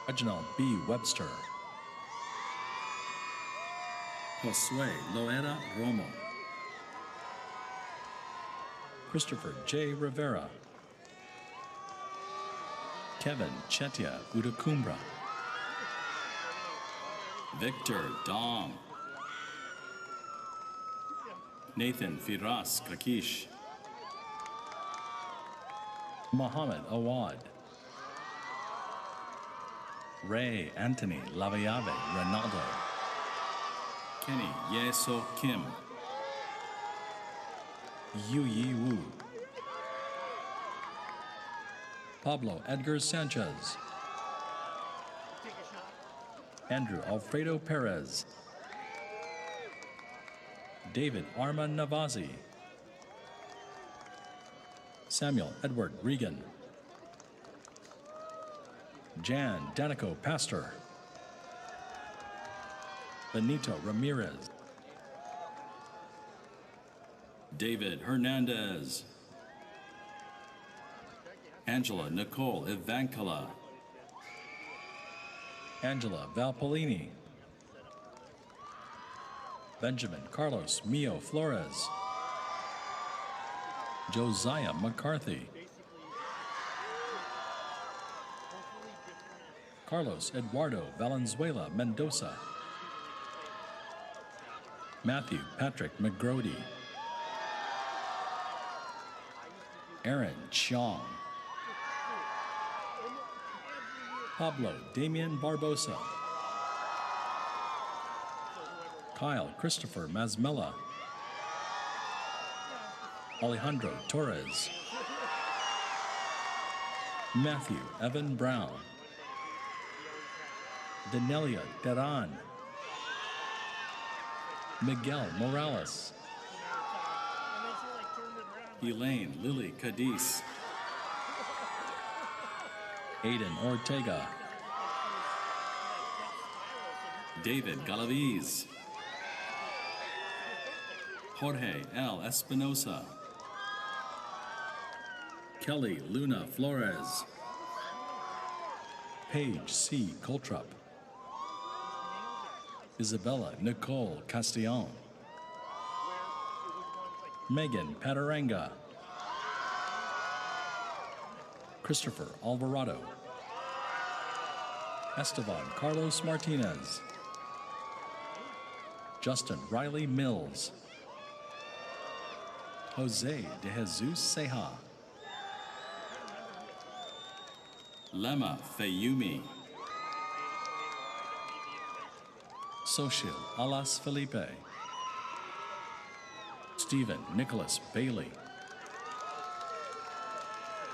Reginald B. Webster. Josue Loera Romo. Christopher J. Rivera. Kevin Chetia Udakumbra. Victor Dong. Nathan Firas Kakish. Mohammed Awad. Ray Anthony Lavayave Ronaldo. Kenny Yeso Kim. Yu Yi Wu. Pablo Edgar Sanchez. Andrew Alfredo Perez. David Arman Navazi. Samuel Edward Regan. Jan Danico Pastor. Benito Ramirez. David Hernandez. Angela Nicole Ivankala. Angela Valpolini. Benjamin Carlos Mio Flores. Josiah McCarthy. Carlos Eduardo Valenzuela Mendoza. Matthew Patrick McGrody. Aaron Chong. Pablo Damian Barbosa. Kyle Christopher Mazmella. Alejandro Torres. Matthew Evan Brown. Danelia Deran. Miguel Morales. Elaine Lily Cadiz. Aiden Ortega. David Galaviz. Jorge L. Espinosa. Kelly Luna Flores. Paige C. Coltrup. Isabella Nicole Castillon. Megan Pataranga. Christopher Alvarado. Esteban Carlos Martinez. Justin Riley Mills. Jose de Jesus Ceja. Lema Fayumi. Sochil Alas Felipe. Stephen Nicholas Bailey.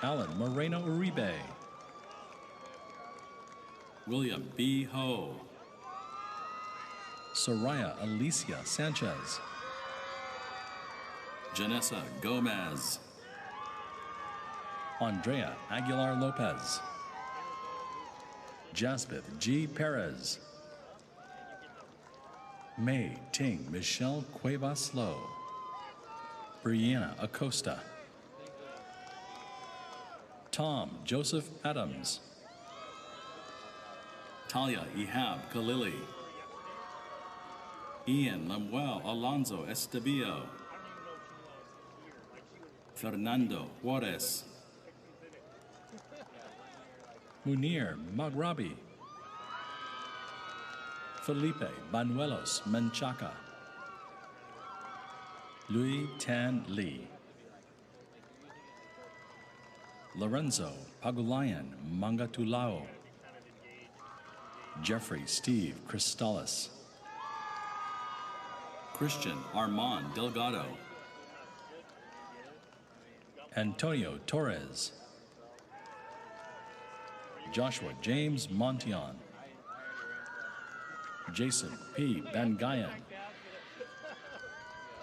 Alan Moreno Uribe. William B. Ho. Soraya Alicia Sanchez. Janessa Gomez. Andrea Aguilar Lopez. Jasbeth G. Perez. May Ting Michelle Cuevas Lowe. Brianna Acosta. Tom Joseph Adams. Talia Ihab Khalili. Ian Lemuel Alonso Estebillo. Fernando Juarez. Munir Maghrabi. Felipe Banuelos Menchaca. Louis Tan Lee. Lorenzo Pagulayan Mangatulao. Jeffrey Steve Cristalis. Christian Armand Delgado. Antonio Torres. Joshua James Montion. Jason P. Bangayan.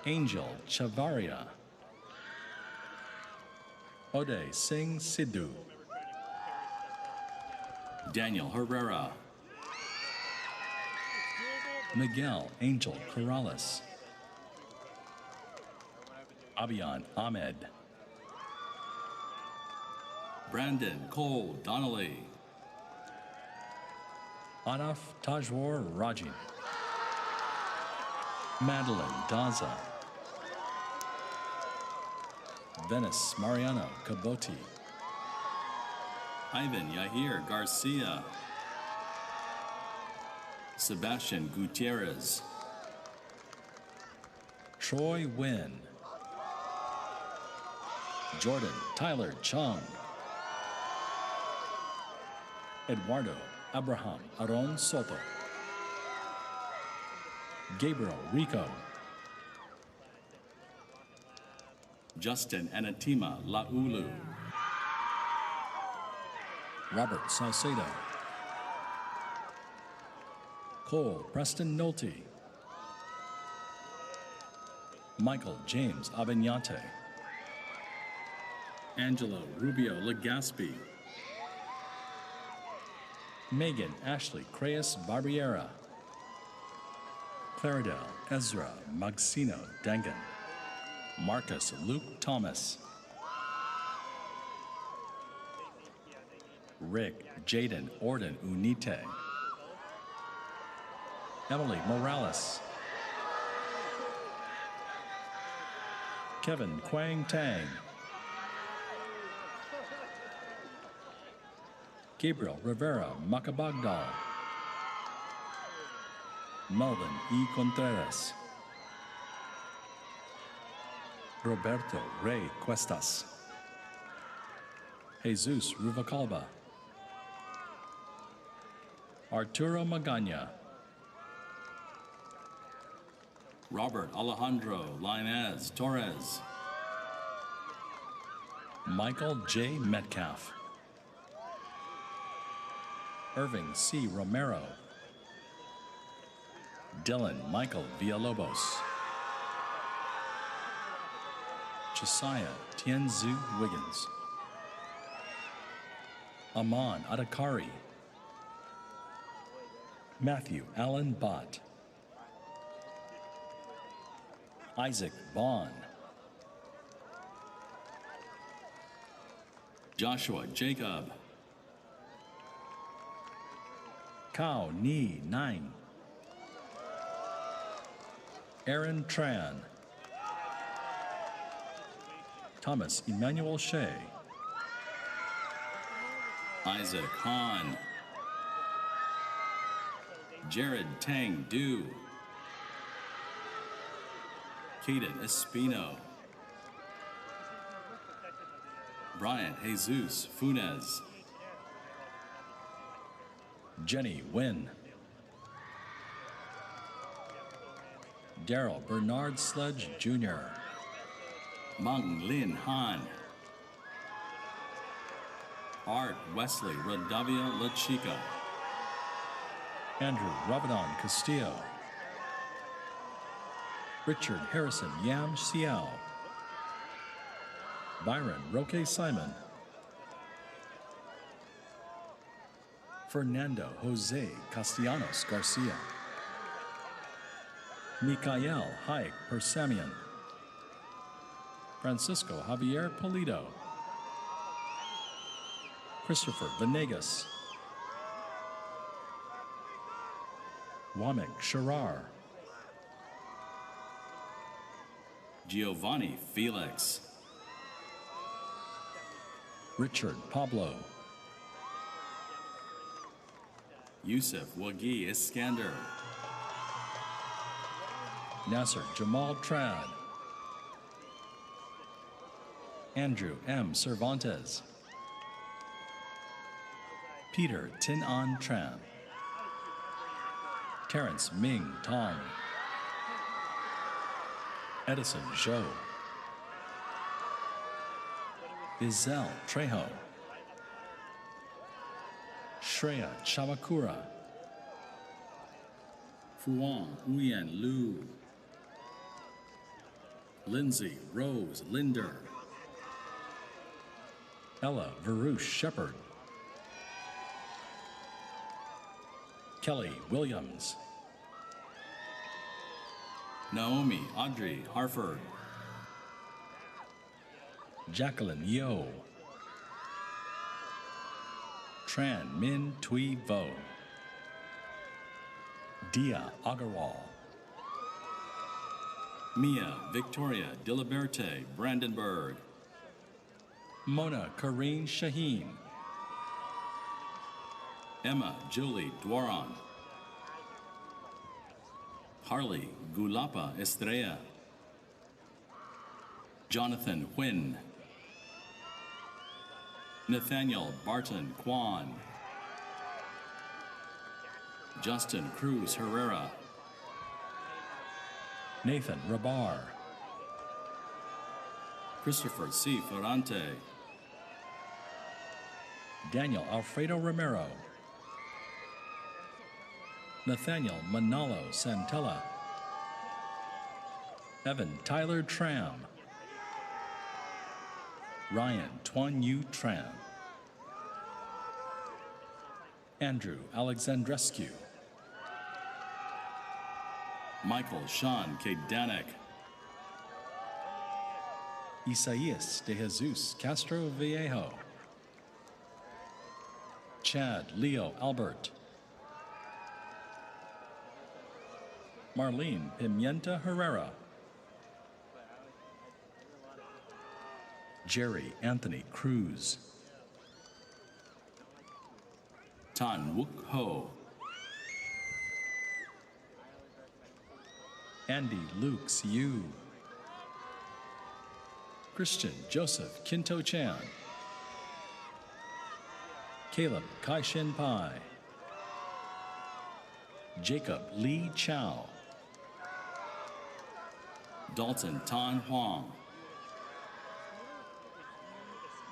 Angel Chavaria. Ode Singh Sidhu. Daniel Herrera. Miguel Angel Corrales. Abiyan Ahmed. Brandon Cole Donnelly. Anaf Tajwar Raji. Madeline Daza. Venice Mariano Caboti. Ivan Yahir Garcia. Sebastian Gutierrez. Troy Wynn. Jordan Tyler Chung. Eduardo Abraham Aron Soto. Gabriel Rico. Justin Anatima Laulu. Robert Salcedo. Cole Preston Nolte. Michael James Abenyate. Angelo Rubio Legaspi. Megan Ashley Creas Barbiera. Claridel Ezra Magsino Dangan. Marcus Luke Thomas. Rick Jaden Orden Unite. Emily Morales. Kevin Quang Tang. Gabriel Rivera Macabagdal. Melvin E. Contreras. Roberto Rey Cuestas. Jesus Ruvacalba. Arturo Magana. Robert Alejandro Linez Torres. Michael J. Metcalf. Irving C. Romero. Dylan Michael Villalobos. Josiah Tianzu Wiggins. Aman Adakari. Matthew Allen Bott. Isaac Vaughn. Joshua Jacob. Kao Ni Nine. Aaron Tran. Thomas Emmanuel Shea. Isaac Hahn. Jared Tang Du. Caden Espino. Brian Jesus Funes. Jenny Wynn. Daryl Bernard Sledge Jr. Meng Lin Han. Art Wesley Radavia La Chica. Andrew Ramadan Castillo. Richard Harrison Yam Xiao. Byron Roque Simon. Fernando Jose Castellanos Garcia. Mikael Haik Persamian. Francisco Javier Polito. Christopher Venegas. Wamek Sharar. Giovanni Felix. Richard Pablo. Yusuf Wagi Iskander. Nasser Jamal Trad. Andrew M. Cervantes. Peter Tin An Tran. Terrence Ming Tong. Edison Zhou. Izel Trejo. Shreya Chamakura. Fuang Uyen Lu. Lindsay Rose Linder. Ella Varouche Shepard. Kelly Williams. Naomi Audrey Harford. Jacqueline Yo. Tran Min Tui Vo. Dia Agarwal. Mia Victoria Diliberte Brandenburg. Mona Kareen Shaheen. Emma Julie Dwaron, Harley Gulapa Estrella, Jonathan Huynh, Nathaniel Barton Kwan, Justin Cruz Herrera, Nathan Rabar, Christopher C. Ferrante, Daniel Alfredo Romero, Nathaniel Manalo Santella, Evan Tyler Tram, Ryan Tuan Yu Tram, Andrew Alexandrescu, Michael Sean K. Danek, Isaias de Jesus Castro Viejo, Chad Leo Albert, Marlene Pimienta Herrera, Jerry Anthony Cruz, Tan Wook Ho, Andy Luke Yu, Christian Joseph Kinto Chan, Caleb Kai Shin Pai, Jacob Lee Chow, Dalton Tan Huang,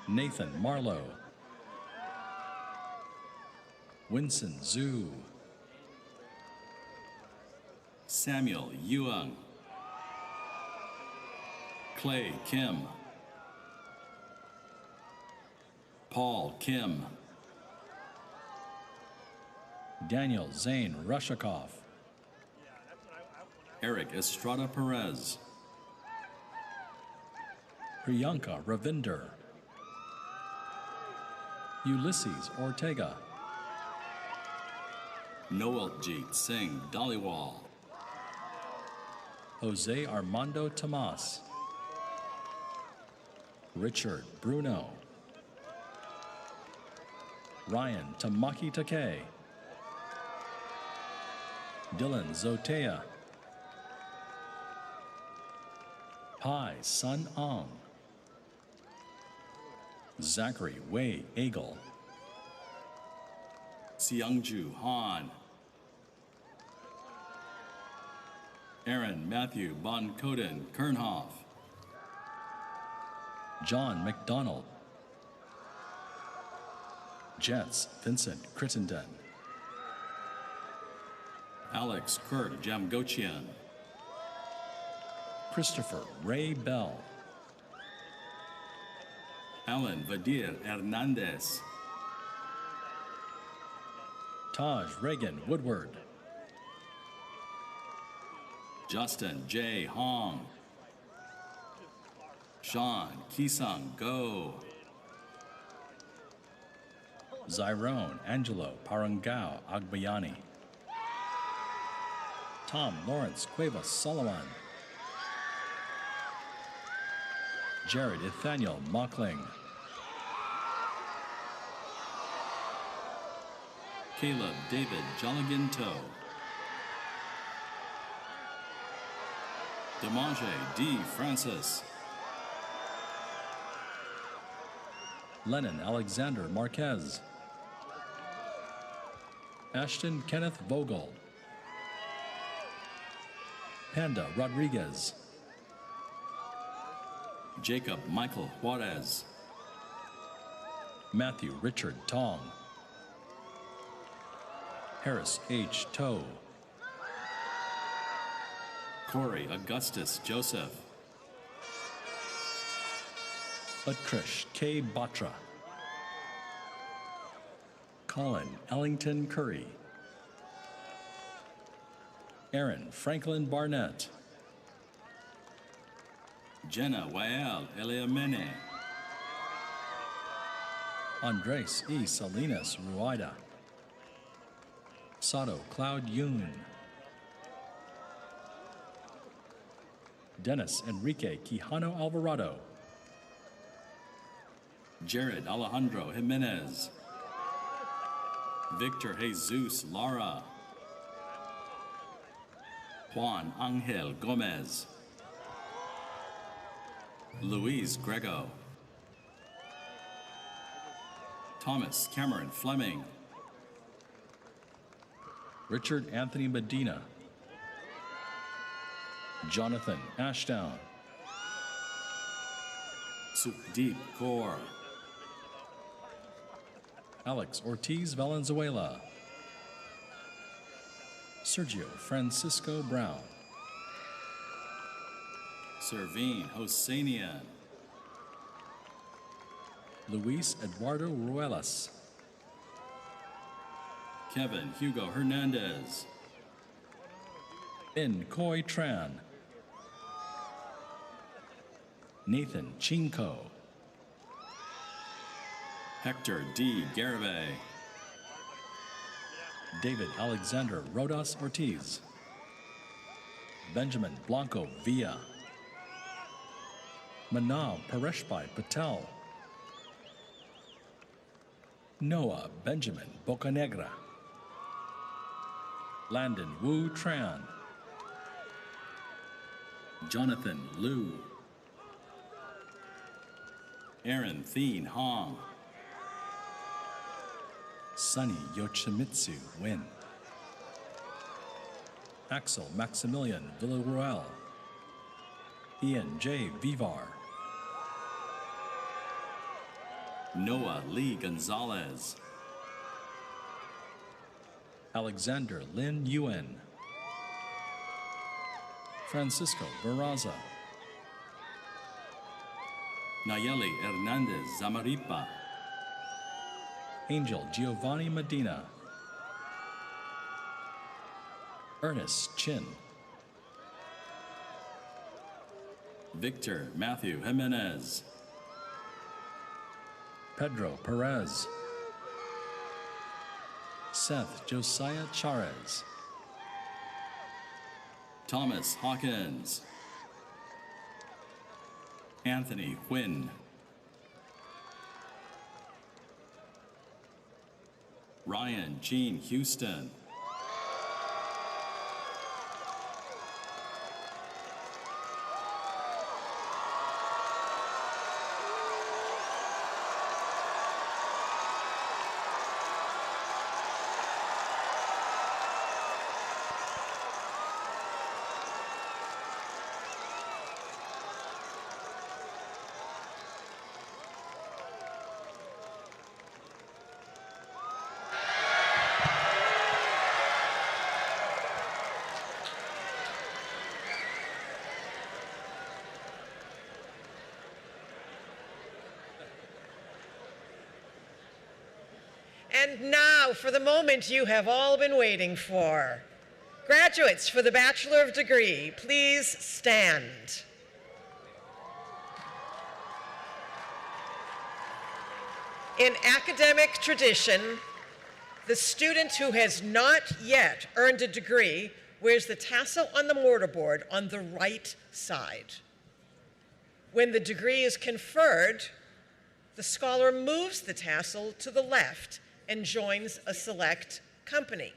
Nathan Marlowe, Winston Zhu, Samuel Yuang, Clay Kim, Paul Kim, Daniel Zane Rushikoff, Eric Estrada Perez, Priyanka Ravinder, Ulysses Ortega, Noeljit Singh Dhaliwal, Jose Armando Tomas, Richard Bruno, Ryan Tamaki Take, Dylan Zotea, Pai Sun Ong, Zachary Wei Eagle, Seungju Han, Aaron Matthew Boncoden Kernhoff, John McDonald, Jets Vincent Crittenden, Alex Kirk Jamgochian, Christopher Ray Bell, Alan Vadir Hernandez, Taj Reagan Woodward, Justin J. Hong, Sean Kisang Go, Zyrone Angelo Parangao Agbayani, Tom Lawrence Cuevas Solomon, Jared Nathaniel Mockling, Caleb David Jolliginto, Demange D. Francis, Lennon Alexander Marquez, Ashton Kenneth Vogel, Panda Rodriguez, Jacob Michael Juarez, Matthew Richard Tong, Harris H. Toe, Corey Augustus Joseph, Utkarsh K. Batra, Colin Ellington Curry, Aaron Franklin Barnett, Jenna Wael Eliamene, Andres E. Salinas Ruida, Sato Cloud Yoon, Dennis Enrique Quijano Alvarado, Jared Alejandro Jimenez, Victor Jesus Lara. Juan Angel Gomez. Luis Grego. Thomas Cameron Fleming. Richard Anthony Medina. Jonathan Ashdown. Sukhdeep Kaur. Alex Ortiz Valenzuela. Sergio Francisco Brown. Servine Hosseinian. Luis Eduardo Ruelas. Kevin Hugo Hernandez. In Koi Tran. Nathan Chinko. Hector D. Garibay. David Alexander Rodas Ortiz. Benjamin Blanco Villa. Manav Pareshbhai Patel. Noah Benjamin Bocanegra. Landon Wu Tran. Jonathan Liu. Aaron Thien Hong. Sunny Yoshimitsu Win. Axel Maximilian Villarreal. Ian J. Vivar. Noah Lee Gonzalez. Alexander Lin Yuen. Francisco Barraza. Nayeli Hernandez Zamaripa. Angel Giovanni Medina. Ernest Chin. Victor Matthew Jimenez. Pedro Perez. Seth Josiah Charez. Thomas Hawkins. Anthony Quinn. Ryan Gene Houston. And now for the moment you have all been waiting for. Graduates for the Bachelor of Degree, please stand. In academic tradition, the student who has not yet earned a degree wears the tassel on the mortarboard on the right side. When the degree is conferred, the scholar moves the tassel to the left and joins a select company.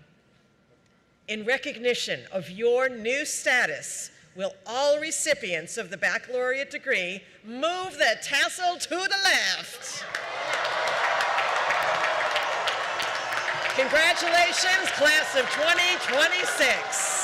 In recognition of your new status, will all recipients of the baccalaureate degree move the tassel to the left? Congratulations, class of 2026.